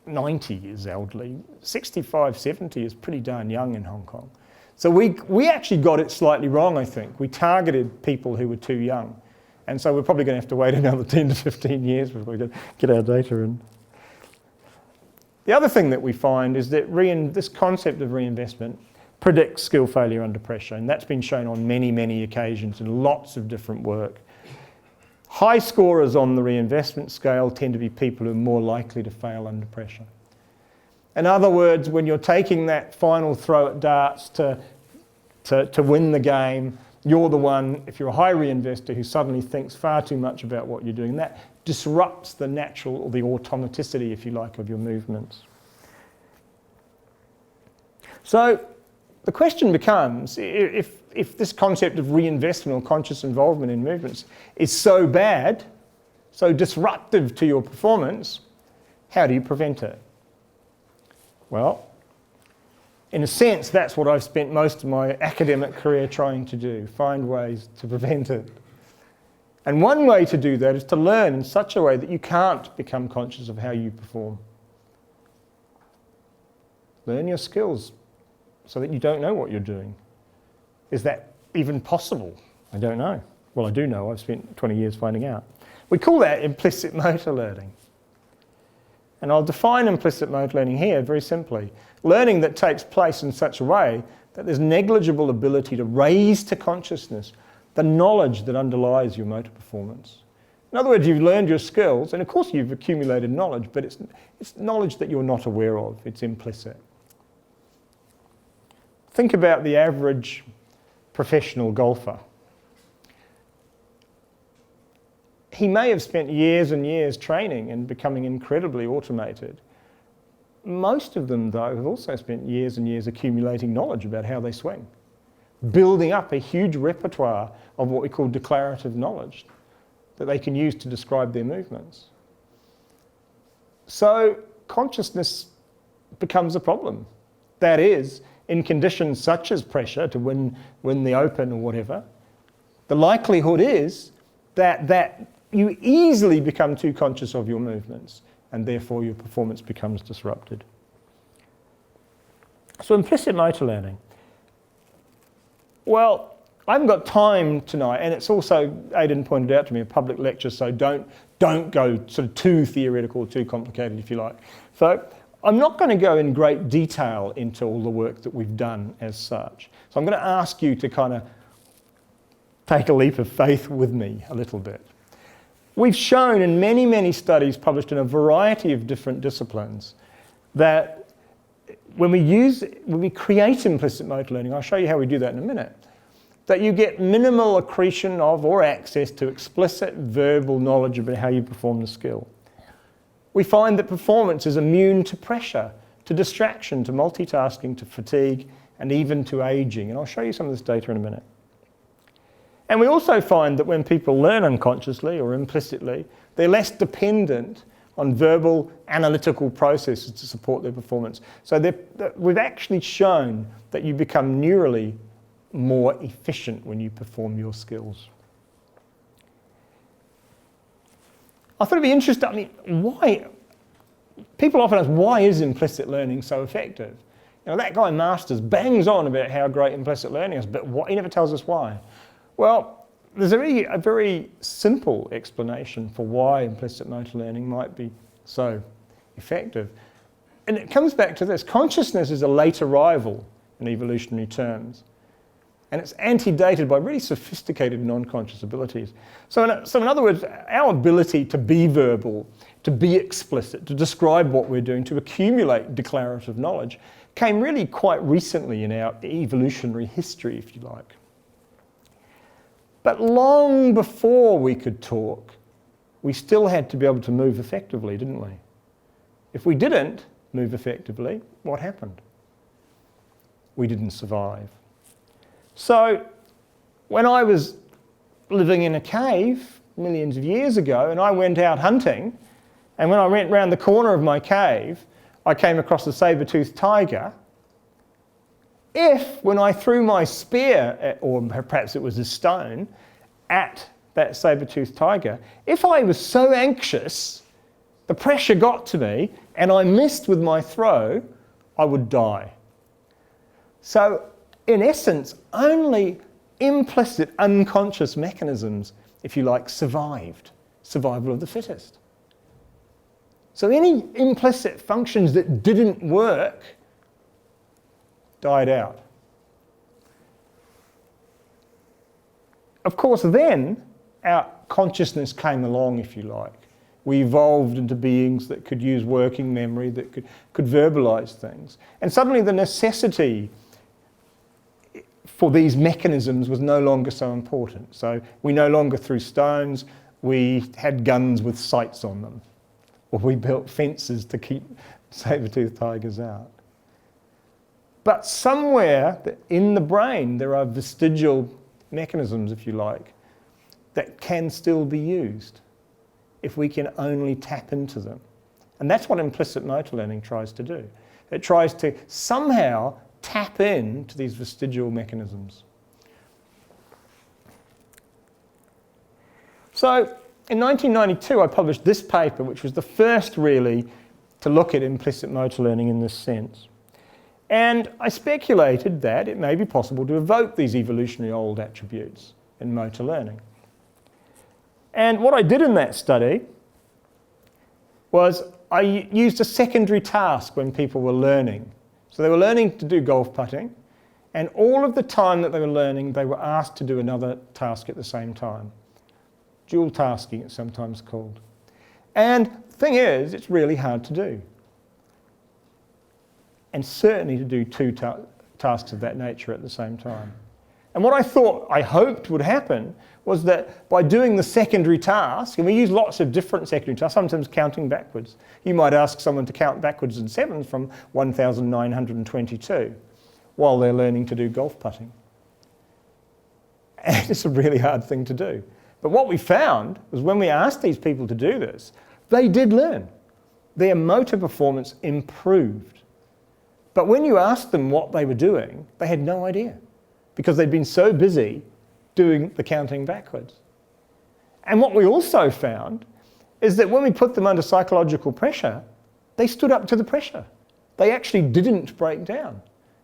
90 is elderly. 65, 70 is pretty darn young in Hong Kong. So we actually got it slightly wrong, I think. We targeted people who were too young. And so we're probably going to have to wait another 10 to 15 years before we get our data in. The other thing that we find is that this concept of reinvestment predicts skill failure under pressure, and that's been shown on many, many occasions in lots of different work. High scorers on the reinvestment scale tend to be people who are more likely to fail under pressure. In other words, when you're taking that final throw at darts to win the game, you're the one, if you're a high reinvestor, who suddenly thinks far too much about what you're doing. That disrupts the natural, or the automaticity, if you like, of your movements. So the question becomes, if this concept of reinvestment or conscious involvement in movements is so bad, so disruptive to your performance, how do you prevent it? Well, in a sense, that's what I've spent most of my academic career trying to do, find ways to prevent it. And one way to do that is to learn in such a way that you can't become conscious of how you perform. Learn your skills so that you don't know what you're doing. Is that even possible? I don't know. Well, I do know. I've spent 20 years finding out. We call that implicit motor learning. And I'll define implicit motor learning here very simply. Learning that takes place in such a way that there's negligible ability to raise to consciousness the knowledge that underlies your motor performance. In other words, you've learned your skills, and of course you've accumulated knowledge, but it's knowledge that you're not aware of. It's implicit. Think about the average professional golfer. He may have spent years and years training and becoming incredibly automated. Most of them, though, have also spent years and years accumulating knowledge about how they swing, building up a huge repertoire of what we call declarative knowledge that they can use to describe their movements. So consciousness becomes a problem. That is, in conditions such as pressure to win the Open or whatever, the likelihood is that you easily become too conscious of your movements, and therefore your performance becomes disrupted. So implicit motor learning. Well, I haven't got time tonight, and it's also, Aidan pointed out to me, a public lecture, so don't go sort of too theoretical, too complicated, if you like. So I'm not going to go in great detail into all the work that we've done as such. So I'm going to ask you to kind of take a leap of faith with me a little bit. We've shown in many, many studies published in a variety of different disciplines that when we create implicit motor learning, I'll show you how we do that in a minute, that you get minimal accretion of or access to explicit verbal knowledge about how you perform the skill. We find that performance is immune to pressure, to distraction, to multitasking, to fatigue, and even to aging. And I'll show you some of this data in a minute. And we also find that when people learn unconsciously or implicitly, they're less dependent on verbal analytical processes to support their performance. So we've actually shown that you become neurally more efficient when you perform your skills. I thought it'd be interesting, I mean, why? People often ask, why is implicit learning so effective? You know, that guy Masters bangs on about how great implicit learning is, but he never tells us why. Well, there's a very simple explanation for why implicit motor learning might be so effective. And it comes back to this. Consciousness is a late arrival in evolutionary terms. And it's antedated by really sophisticated non-conscious abilities. So in other words, our ability to be verbal, to be explicit, to describe what we're doing, to accumulate declarative knowledge, came really quite recently in our evolutionary history, if you like. But long before we could talk, we still had to be able to move effectively, didn't we? If we didn't move effectively, what happened? We didn't survive. So when I was living in a cave millions of years ago and I went out hunting, and when I went round the corner of my cave, I came across a saber-toothed tiger, if, when I threw my spear, or perhaps it was a stone, at that saber-toothed tiger, if I was so anxious, the pressure got to me, and I missed with my throw, I would die. So, in essence, only implicit, unconscious mechanisms, if you like, survived. Survival of the fittest. So any implicit functions that didn't work died out. Of course, then our consciousness came along, if you like. We evolved into beings that could use working memory, that could verbalize things. And suddenly the necessity for these mechanisms was no longer so important. So we no longer threw stones, we had guns with sights on them. Or we built fences to keep saber-toothed tigers out. But somewhere in the brain there are vestigial mechanisms, if you like, that can still be used if we can only tap into them. And that's what implicit motor learning tries to do. It tries to somehow tap into these vestigial mechanisms. So in 1992 I published this paper, which was the first really to look at implicit motor learning in this sense. And I speculated that it may be possible to evoke these evolutionary old attributes in motor learning. And what I did in that study was I used a secondary task when people were learning. So they were learning to do golf putting, and all of the time that they were learning, they were asked to do another task at the same time. Dual tasking, it's sometimes called. And the thing is, it's really hard to do. And certainly to do two tasks of that nature at the same time. And what I hoped would happen was that by doing the secondary task, and we use lots of different secondary tasks, sometimes counting backwards. You might ask someone to count backwards in sevens from 1,922 while they're learning to do golf putting. And it's a really hard thing to do. But what we found was when we asked these people to do this, they did learn. Their motor performance improved. But when you asked them what they were doing, they had no idea, because they'd been so busy doing the counting backwards. And what we also found is that when we put them under psychological pressure, they stood up to the pressure. They actually didn't break down.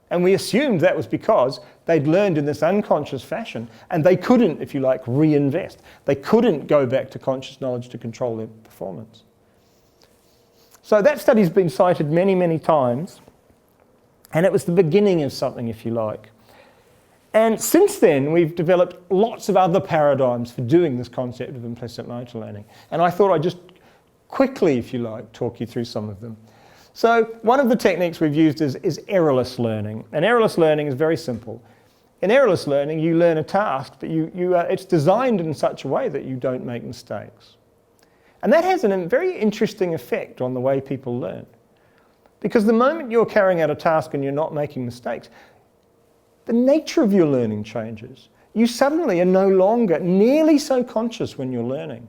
And we assumed that was because they'd learned in this unconscious fashion, and they couldn't, if you like, reinvest. They couldn't go back to conscious knowledge to control their performance. So that study's been cited many, many times, and it was the beginning of something, if you like. And since then, we've developed lots of other paradigms for doing this concept of implicit motor learning. And I thought I'd just quickly, if you like, talk you through some of them. So one of the techniques we've used is errorless learning. And errorless learning is very simple. In errorless learning, you learn a task, but it's designed in such a way that you don't make mistakes. And that has a very interesting effect on the way people learn. Because the moment you're carrying out a task and you're not making mistakes, the nature of your learning changes. You suddenly are no longer nearly so conscious when you're learning.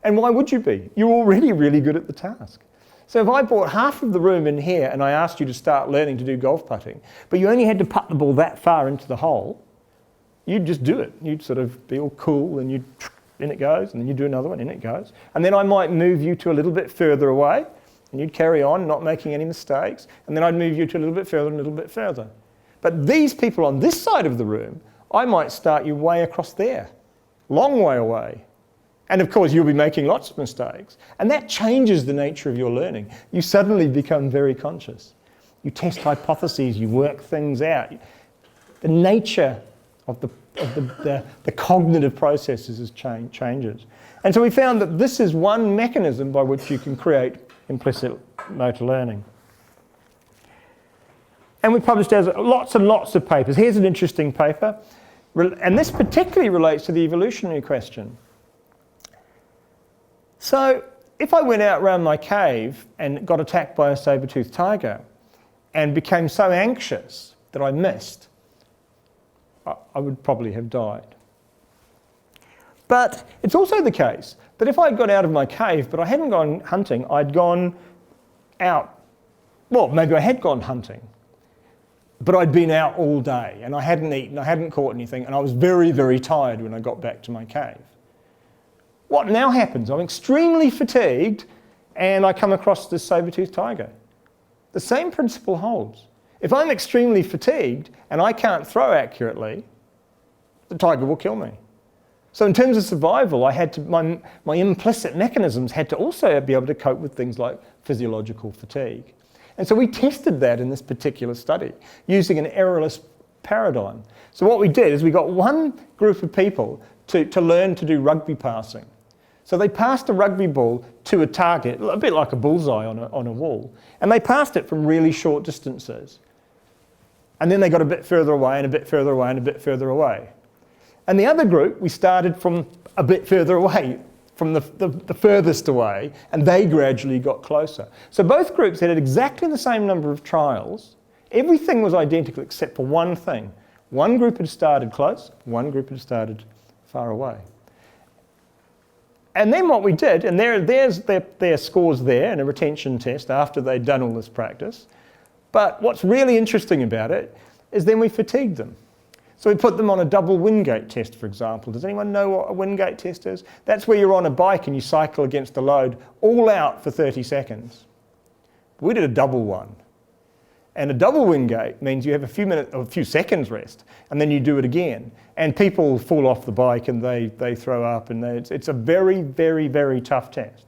And why would you be? You're already really good at the task. So if I brought half of the room in here and I asked you to start learning to do golf putting, but you only had to putt the ball that far into the hole, you'd just do it. You'd sort of be all cool and in it goes, and then you do another one, in it goes. And then I might move you to a little bit further away, and you'd carry on, not making any mistakes, and then I'd move you to a little bit further and a little bit further. But these people on this side of the room, I might start you way across there, long way away. And of course, you'll be making lots of mistakes. And that changes the nature of your learning. You suddenly become very conscious. You test hypotheses, you work things out. The nature of the cognitive processes changes. And so we found that this is one mechanism by which you can create implicit motor learning. And we published lots and lots of papers. Here's an interesting paper. And this particularly relates to the evolutionary question. So if I went out around my cave and got attacked by a saber-toothed tiger and became so anxious that I missed, I would probably have died. But it's also the case that if I'd got out of my cave but I hadn't gone hunting, I'd gone out, well, maybe I had gone hunting, but I'd been out all day and I hadn't eaten, I hadn't caught anything, and I was very, very tired when I got back to my cave. What now happens? I'm extremely fatigued and I come across this saber-toothed tiger. The same principle holds. If I'm extremely fatigued and I can't throw accurately, the tiger will kill me. So in terms of survival, I had to, my implicit mechanisms had to also be able to cope with things like physiological fatigue. And so we tested that in this particular study using an errorless paradigm. So what we did is we got one group of people to learn to do rugby passing. So they passed a rugby ball to a target, a bit like a bullseye on a wall, and they passed it from really short distances. And then they got a bit further away and a bit further away and a bit further away. And the other group, we started from a bit further away, from the furthest away, and they gradually got closer. So both groups had exactly the same number of trials. Everything was identical except for one thing. One group had started close, one group had started far away. And then what we did, and there's their scores there in a retention test after they'd done all this practice. But what's really interesting about it is then we fatigued them. So we put them on a double Wingate test, for example. Does anyone know what a Wingate test is? That's where you're on a bike and you cycle against the load all out for 30 seconds. We did a double one. And a double Wingate means you have a few seconds rest, and then you do it again. And people fall off the bike and they throw up, and it's a very, very, very tough test.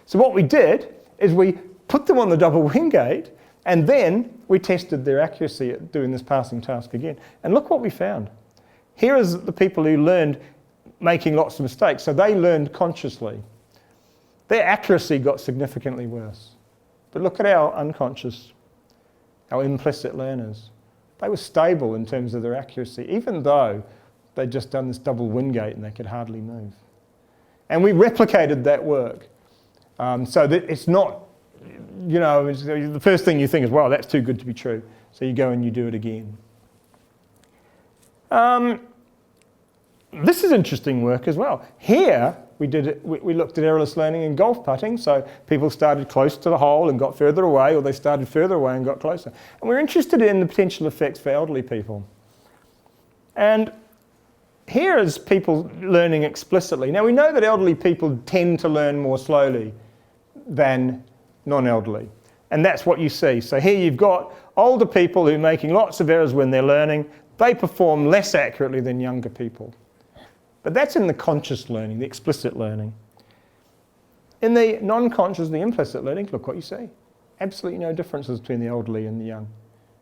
So what we did is we put them on the double Wingate, and then we tested their accuracy at doing this passing task again. And look what we found. Here is the people who learned making lots of mistakes. So they learned consciously. Their accuracy got significantly worse. But look at our unconscious, our implicit learners. They were stable in terms of their accuracy, even though they'd just done this double Wingate and they could hardly move. And we replicated that work so that it's not, you know, the first thing you think is, well, that's too good to be true. So you go and you do it again. This is interesting work as well. Here, we looked at errorless learning in golf putting. So people started close to the hole and got further away, or they started further away and got closer. And we're interested in the potential effects for elderly people. And here is people learning explicitly. Now, we know that elderly people tend to learn more slowly than non-elderly. And that's what you see. So here you've got older people who are making lots of errors when they're learning. They perform less accurately than younger people. But that's in the conscious learning, the explicit learning. In the non-conscious, the implicit learning, look what you see. Absolutely no differences between the elderly and the young.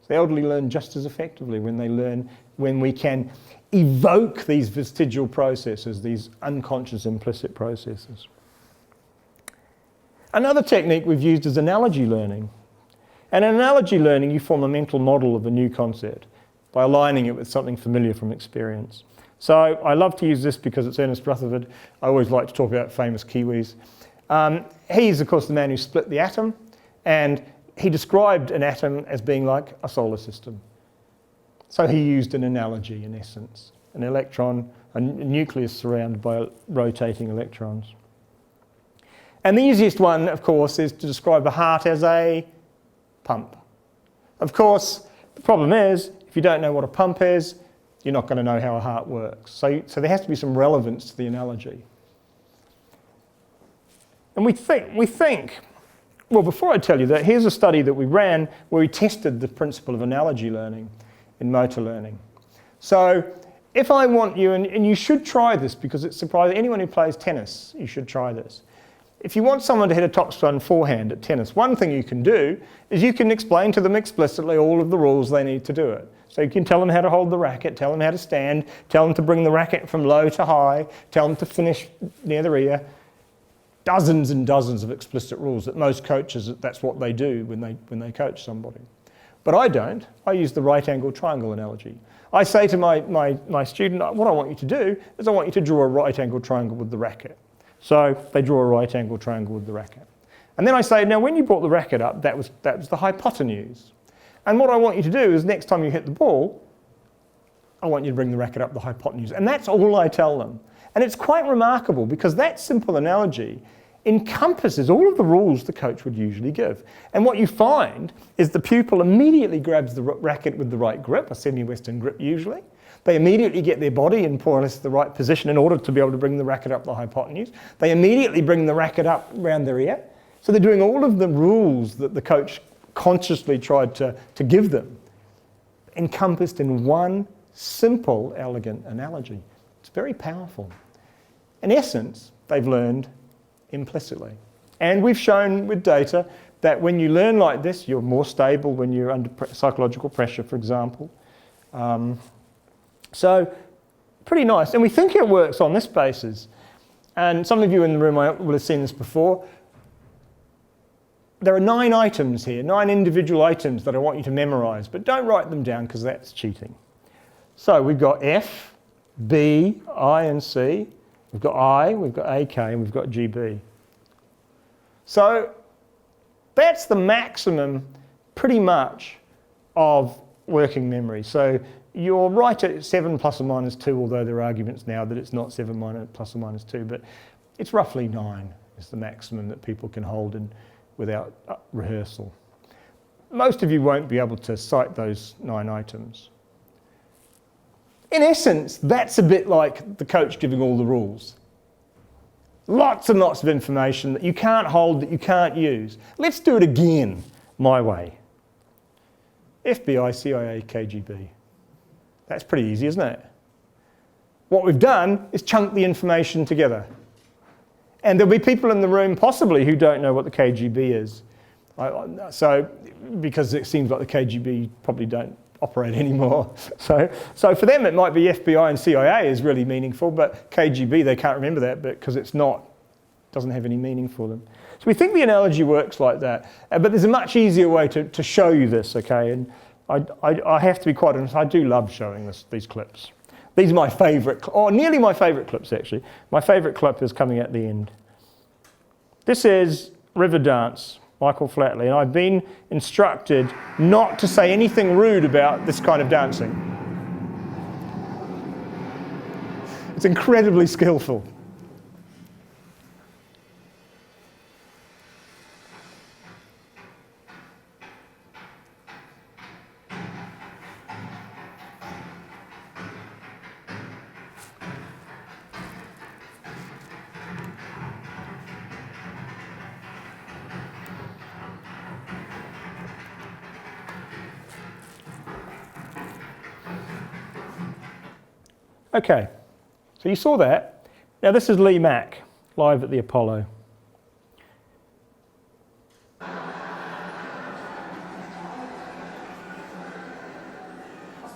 So the elderly learn just as effectively when we can evoke these vestigial processes, these unconscious implicit processes. Another technique we've used is analogy learning. And in analogy learning, you form a mental model of a new concept by aligning it with something familiar from experience. So I love to use this because it's Ernest Rutherford. I always like to talk about famous Kiwis. He's, of course, the man who split the atom, and he described an atom as being like a solar system. So he used an analogy, in essence. An electron, a nucleus surrounded by rotating electrons. And the easiest one, of course, is to describe the heart as a pump. Of course, the problem is, if you don't know what a pump is, you're not going to know how a heart works. So there has to be some relevance to the analogy. And we think, well, before I tell you that, here's a study that we ran where we tested the principle of analogy learning in motor learning. So if I want you, and you should try this because it's surprising, anyone who plays tennis, you should try this. If you want someone to hit a topspin forehand at tennis, one thing you can do is you can explain to them explicitly all of the rules they need to do it. So you can tell them how to hold the racket, tell them how to stand, tell them to bring the racket from low to high, tell them to finish near the ear. Dozens and dozens of explicit rules that most coaches, that's what they do when they coach somebody. But I don't. I use the right angle triangle analogy. I say to my student, what I want you to do is I want you to draw a right angle triangle with the racket. So they draw a right angle triangle with the racket. And then I say, now when you brought the racket up, that was the hypotenuse. And what I want you to do is next time you hit the ball, I want you to bring the racket up the hypotenuse. And that's all I tell them. And it's quite remarkable because that simple analogy encompasses all of the rules the coach would usually give. And what you find is the pupil immediately grabs the racket with the right grip, a semi-Western grip usually. They immediately get their body in more or less the right position in order to be able to bring the racket up the hypotenuse. They immediately bring the racket up around their ear. So they're doing all of the rules that the coach consciously tried to give them, encompassed in one simple, elegant analogy. It's very powerful. In essence, they've learned implicitly. And we've shown with data that when you learn like this, you're more stable when you're under psychological pressure, for example. So, pretty nice. And we think it works on this basis. And some of you in the room will have seen this before. There are 9 items here, 9 individual items that I want you to memorize, but don't write them down because that's cheating. So we've got F, B, I and C. We've got I, we've got AK, and we've got GB. So that's the maximum, pretty much, of working memory. So you're right at 7 plus or minus 2, although there are arguments now that it's not 7 plus or minus 2, but it's roughly 9 is the maximum that people can hold in without rehearsal. Most of you won't be able to cite those 9 items. In essence, that's a bit like the coach giving all the rules. Lots and lots of information that you can't hold, that you can't use. Let's do it again, my way. FBI, CIA, KGB. That's pretty easy, isn't it? What we've done is chunk the information together. And there'll be people in the room possibly who don't know what the KGB is. So, because it seems like the KGB probably don't operate anymore. So for them it might be FBI and CIA is really meaningful, but KGB, they can't remember that because it's not, doesn't have any meaning for them. So we think the analogy works like that. But there's a much easier way to show you this, okay? And I have to be quite honest, I do love showing these clips. These are my favourite, or nearly my favourite clips actually. My favourite clip is coming at the end. This is River Dance, Michael Flatley, and I've been instructed not to say anything rude about this kind of dancing. It's incredibly skillful. Okay, so you saw that. Now this is Lee Mack, live at the Apollo. That's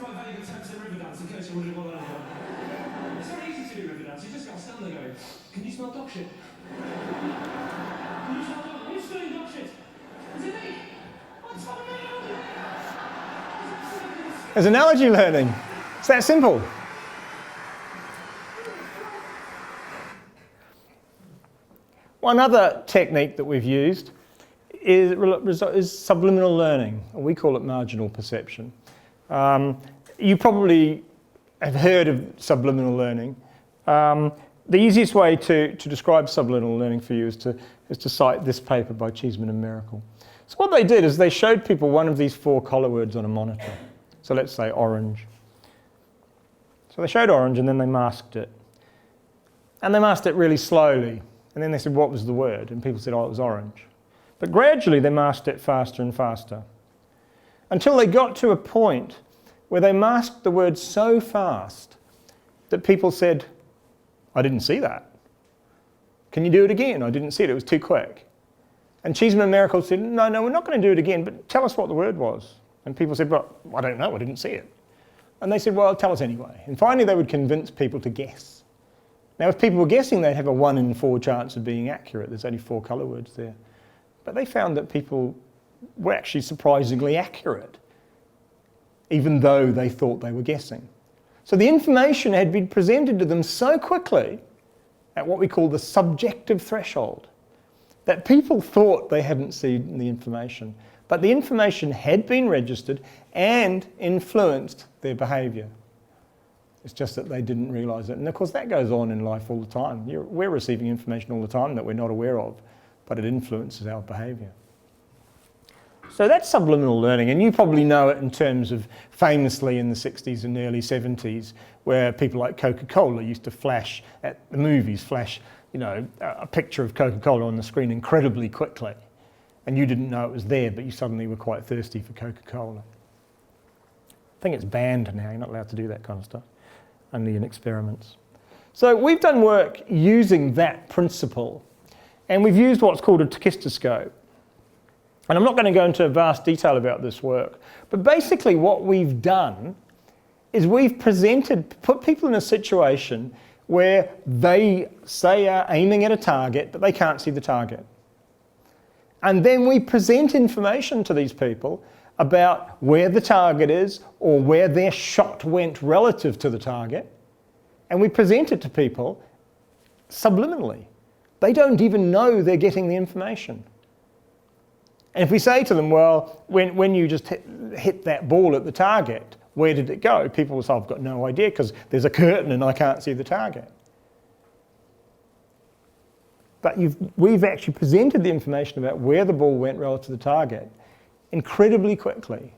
my very good attempt at river dance, in case you're wondering what that is. It's very easy to do river dance, you just got to stand there going, can you smell dog shit? Can you smell dog? Who's smelling dog shit? Is it me? What's happening? There's analogy learning. It's that simple. One other technique that we've used is subliminal learning, and we call it marginal perception. You probably have heard of subliminal learning. The easiest way to describe subliminal learning for you is to cite this paper by Cheeseman and Miracle. So what they did is they showed people one of these 4 color words on a monitor. So let's say orange. So they showed orange and then they masked it. And they masked it really slowly. And then they said, what was the word? And people said, oh, it was orange. But gradually they masked it faster and faster. Until they got to a point where they masked the word so fast that people said, I didn't see that. Can you do it again? I didn't see it, it was too quick. And Cheeseman and Miracle said, no, we're not going to do it again, but tell us what the word was. And people said, well, I don't know, I didn't see it. And they said, well, tell us anyway. And finally they would convince people to guess. Now, if people were guessing, they'd have a 1 in 4 chance of being accurate. There's only 4 colour words there. But they found that people were actually surprisingly accurate, even though they thought they were guessing. So the information had been presented to them so quickly at what we call the subjective threshold that people thought they hadn't seen the information. But the information had been registered and influenced their behaviour. It's just that they didn't realise it. And of course that goes on in life all the time. We're receiving information all the time that we're not aware of, but it influences our behaviour. So that's subliminal learning, and you probably know it in terms of famously in the 60s and early 70s, where people like Coca-Cola used to flash at the movies, a picture of Coca-Cola on the screen incredibly quickly. And you didn't know it was there, but you suddenly were quite thirsty for Coca-Cola. I think it's banned now, you're not allowed to do that kind of stuff, only in experiments. So we've done work using that principle, and we've used what's called a tachistoscope. And I'm not going to go into vast detail about this work, but basically what we've done is we've put people in a situation where they say are aiming at a target, but they can't see the target. And then we present information to these people about where the target is or where their shot went relative to the target. And we present it to people subliminally. They don't even know they're getting the information. And if we say to them, well, when you just hit that ball at the target, where did it go? People will say, I've got no idea because there's a curtain and I can't see the target. But we've actually presented the information about where the ball went relative to the target incredibly quickly.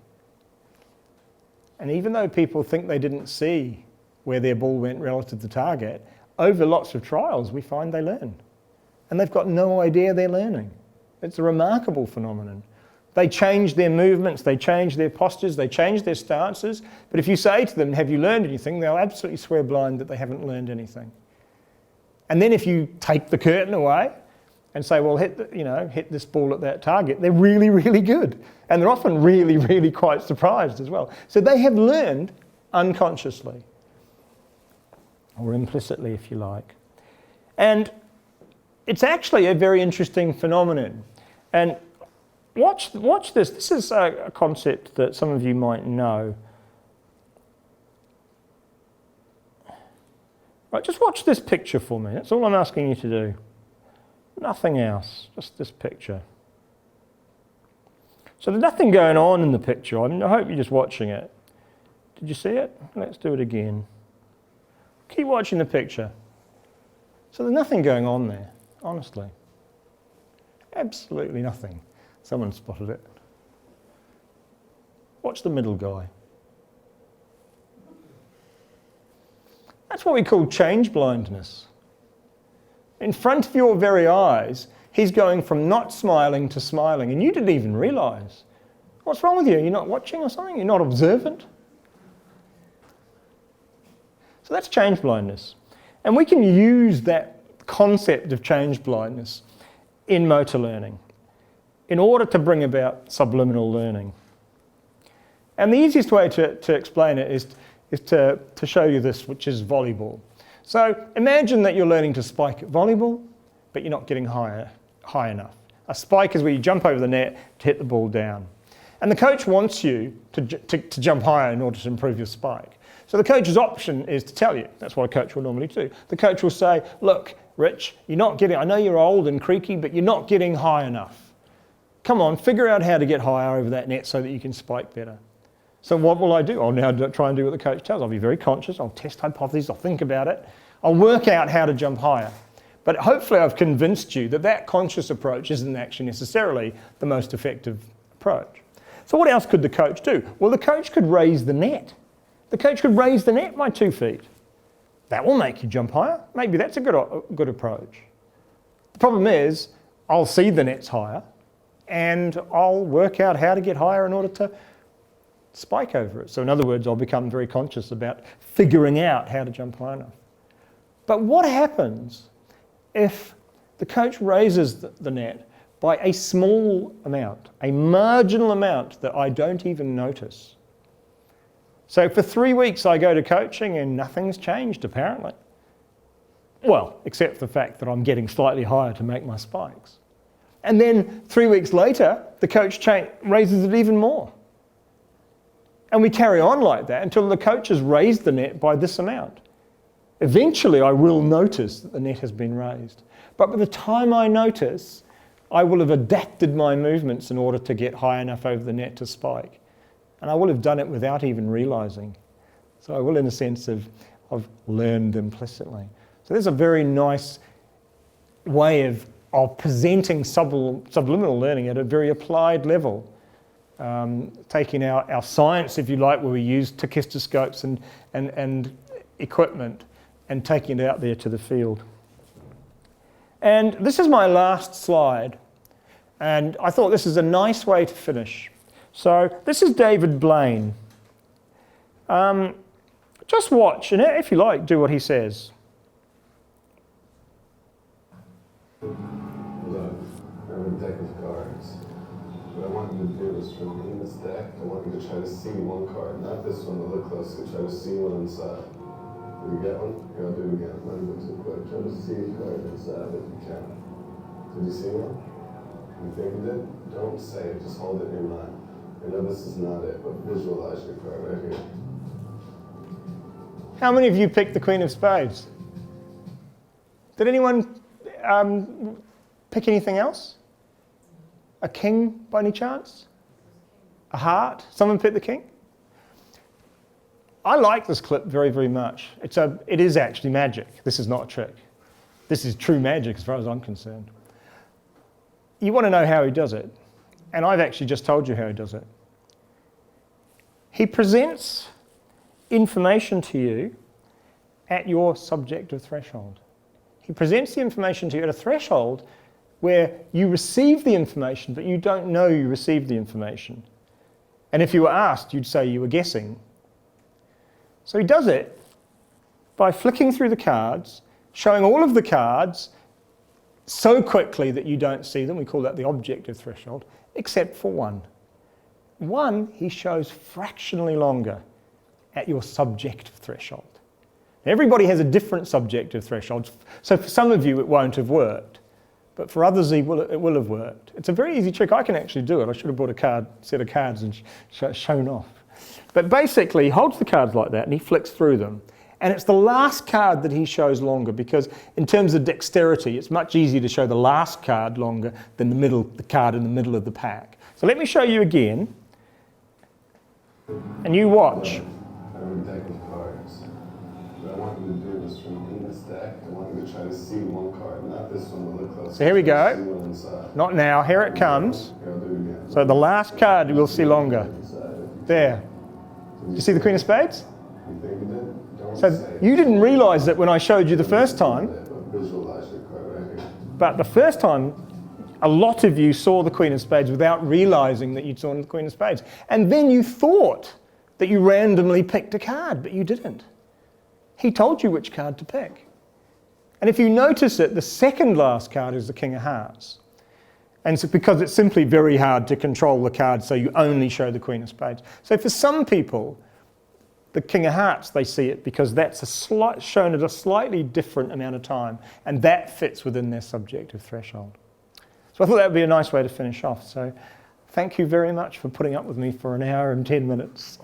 And even though people think they didn't see where their ball went relative to the target, over lots of trials we find they learn. And they've got no idea they're learning. It's a remarkable phenomenon. They change their movements, they change their postures, they change their stances. But if you say to them, have you learned anything? They'll absolutely swear blind that they haven't learned anything. And then if you take the curtain away and say, well, hit this ball at that target, they're really, really good. And they're often really, really quite surprised as well. So they have learned unconsciously, or implicitly, if you like. And it's actually a very interesting phenomenon. And watch this. This is a concept that some of you might know. Right, just watch this picture for me. That's all I'm asking you to do. Nothing else, just this picture. So there's nothing going on in the picture. I hope you're just watching it. Did you see it? Let's do it again. Keep watching the picture. So there's nothing going on there, honestly. Absolutely nothing. Someone spotted it. Watch the middle guy. That's what we call change blindness. In front of your very eyes, he's going from not smiling to smiling, and you didn't even realise. What's wrong with you? You're not watching or something? You're not observant? So that's change blindness. And we can use that concept of change blindness in motor learning in order to bring about subliminal learning. And the easiest way to explain it is to show you this, which is volleyball. So imagine that you're learning to spike at volleyball, but you're not getting high enough. A spike is where you jump over the net to hit the ball down. And the coach wants you to jump higher in order to improve your spike. So the coach's option is to tell you. That's what a coach will normally do. The coach will say, look, Rich, you're not getting, I know you're old and creaky, but you're not getting high enough. Come on, figure out how to get higher over that net so that you can spike better. So what will I do? I'll now try and do what the coach tells. I'll be very conscious. I'll test hypotheses. I'll think about it. I'll work out how to jump higher. But hopefully I've convinced you that that conscious approach isn't actually necessarily the most effective approach. So what else could the coach do? Well, the coach could raise the net. The coach could raise the net by 2 feet. That will make you jump higher. Maybe that's a good approach. The problem is I'll see the net's higher and I'll work out how to get higher in order to spike over it. So in other words, I'll become very conscious about figuring out how to jump high enough. But what happens if the coach raises the net by a small amount, a marginal amount that I don't even notice? So for 3 weeks I go to coaching and nothing's changed apparently. Well, except for the fact that I'm getting slightly higher to make my spikes. And then 3 weeks later, the coach raises it even more. And we carry on like that until the coach has raised the net by this amount. Eventually I will notice that the net has been raised. But by the time I notice, I will have adapted my movements in order to get high enough over the net to spike. And I will have done it without even realising. So I will, in a sense, have learned implicitly. So there's a very nice way of presenting subliminal learning at a very applied level. Taking our science, if you like, where we use tachistoscopes and equipment, and taking it out there to the field. And this is my last slide, and I thought this is a nice way to finish. So this is David Blaine. Just watch, and if you like, do what he says. Look, I have a deck of cards. What I want you to do is from in this deck, I want you to try to see one card, not this one, but look closely, try to see one inside. Did you get one? Here, I'll do it again. I'm not going to go too quick. Try to see a card inside if you can. Did you see one? You think you did? Don't say it, just hold it in your mind. I know this is not it, but visualize your card right here. How many of you picked the Queen of Spades? Did anyone pick anything else? A king by any chance? A heart? Someone picked the king? I like this clip very, very much. It is actually magic. This is not a trick. This is true magic as far as I'm concerned. You want to know how he does it, and I've actually just told you how he does it. He presents information to you at your subjective threshold. He presents the information to you at a threshold where you receive the information, but you don't know you received the information. And if you were asked, you'd say you were guessing. So he does it by flicking through the cards, showing all of the cards so quickly that you don't see them. We call that the objective threshold, except for one. One he shows fractionally longer at your subjective threshold. Everybody has a different subjective threshold, so for some of you it won't have worked, but for others it will have worked. It's a very easy trick. I can actually do it. I should have brought a set of cards and shown off. But basically he holds the cards like that and he flicks through them. And it's the last card that he shows longer, because in terms of dexterity, it's much easier to show the last card longer than the card in the middle of the pack. So let me show you again, and you watch. I have a deck of cards. What I want you to do is from in this deck, I want you to try to see one card, not this one, but look close. So here we go. See one inside. Not now, here it comes. Here, I'll do it again. So the last card we'll see longer. There. You see the Queen of Spades? You think you did? Don't So say it. you didn't realise that when I showed you the first time, Visualize your card right here. but the first time, a lot of you saw the Queen of Spades without realising that you'd saw the Queen of Spades. And then you thought that you randomly picked a card, but you didn't. He told you which card to pick. And if you notice it, the second last card is the King of Hearts. And so because it's simply very hard to control the card, so you only show the Queen of Spades. So for some people, the King of Hearts, they see it because that's shown at a slightly different amount of time, and that fits within their subjective threshold. So I thought that would be a nice way to finish off. So thank you very much for putting up with me for an hour and 10 minutes.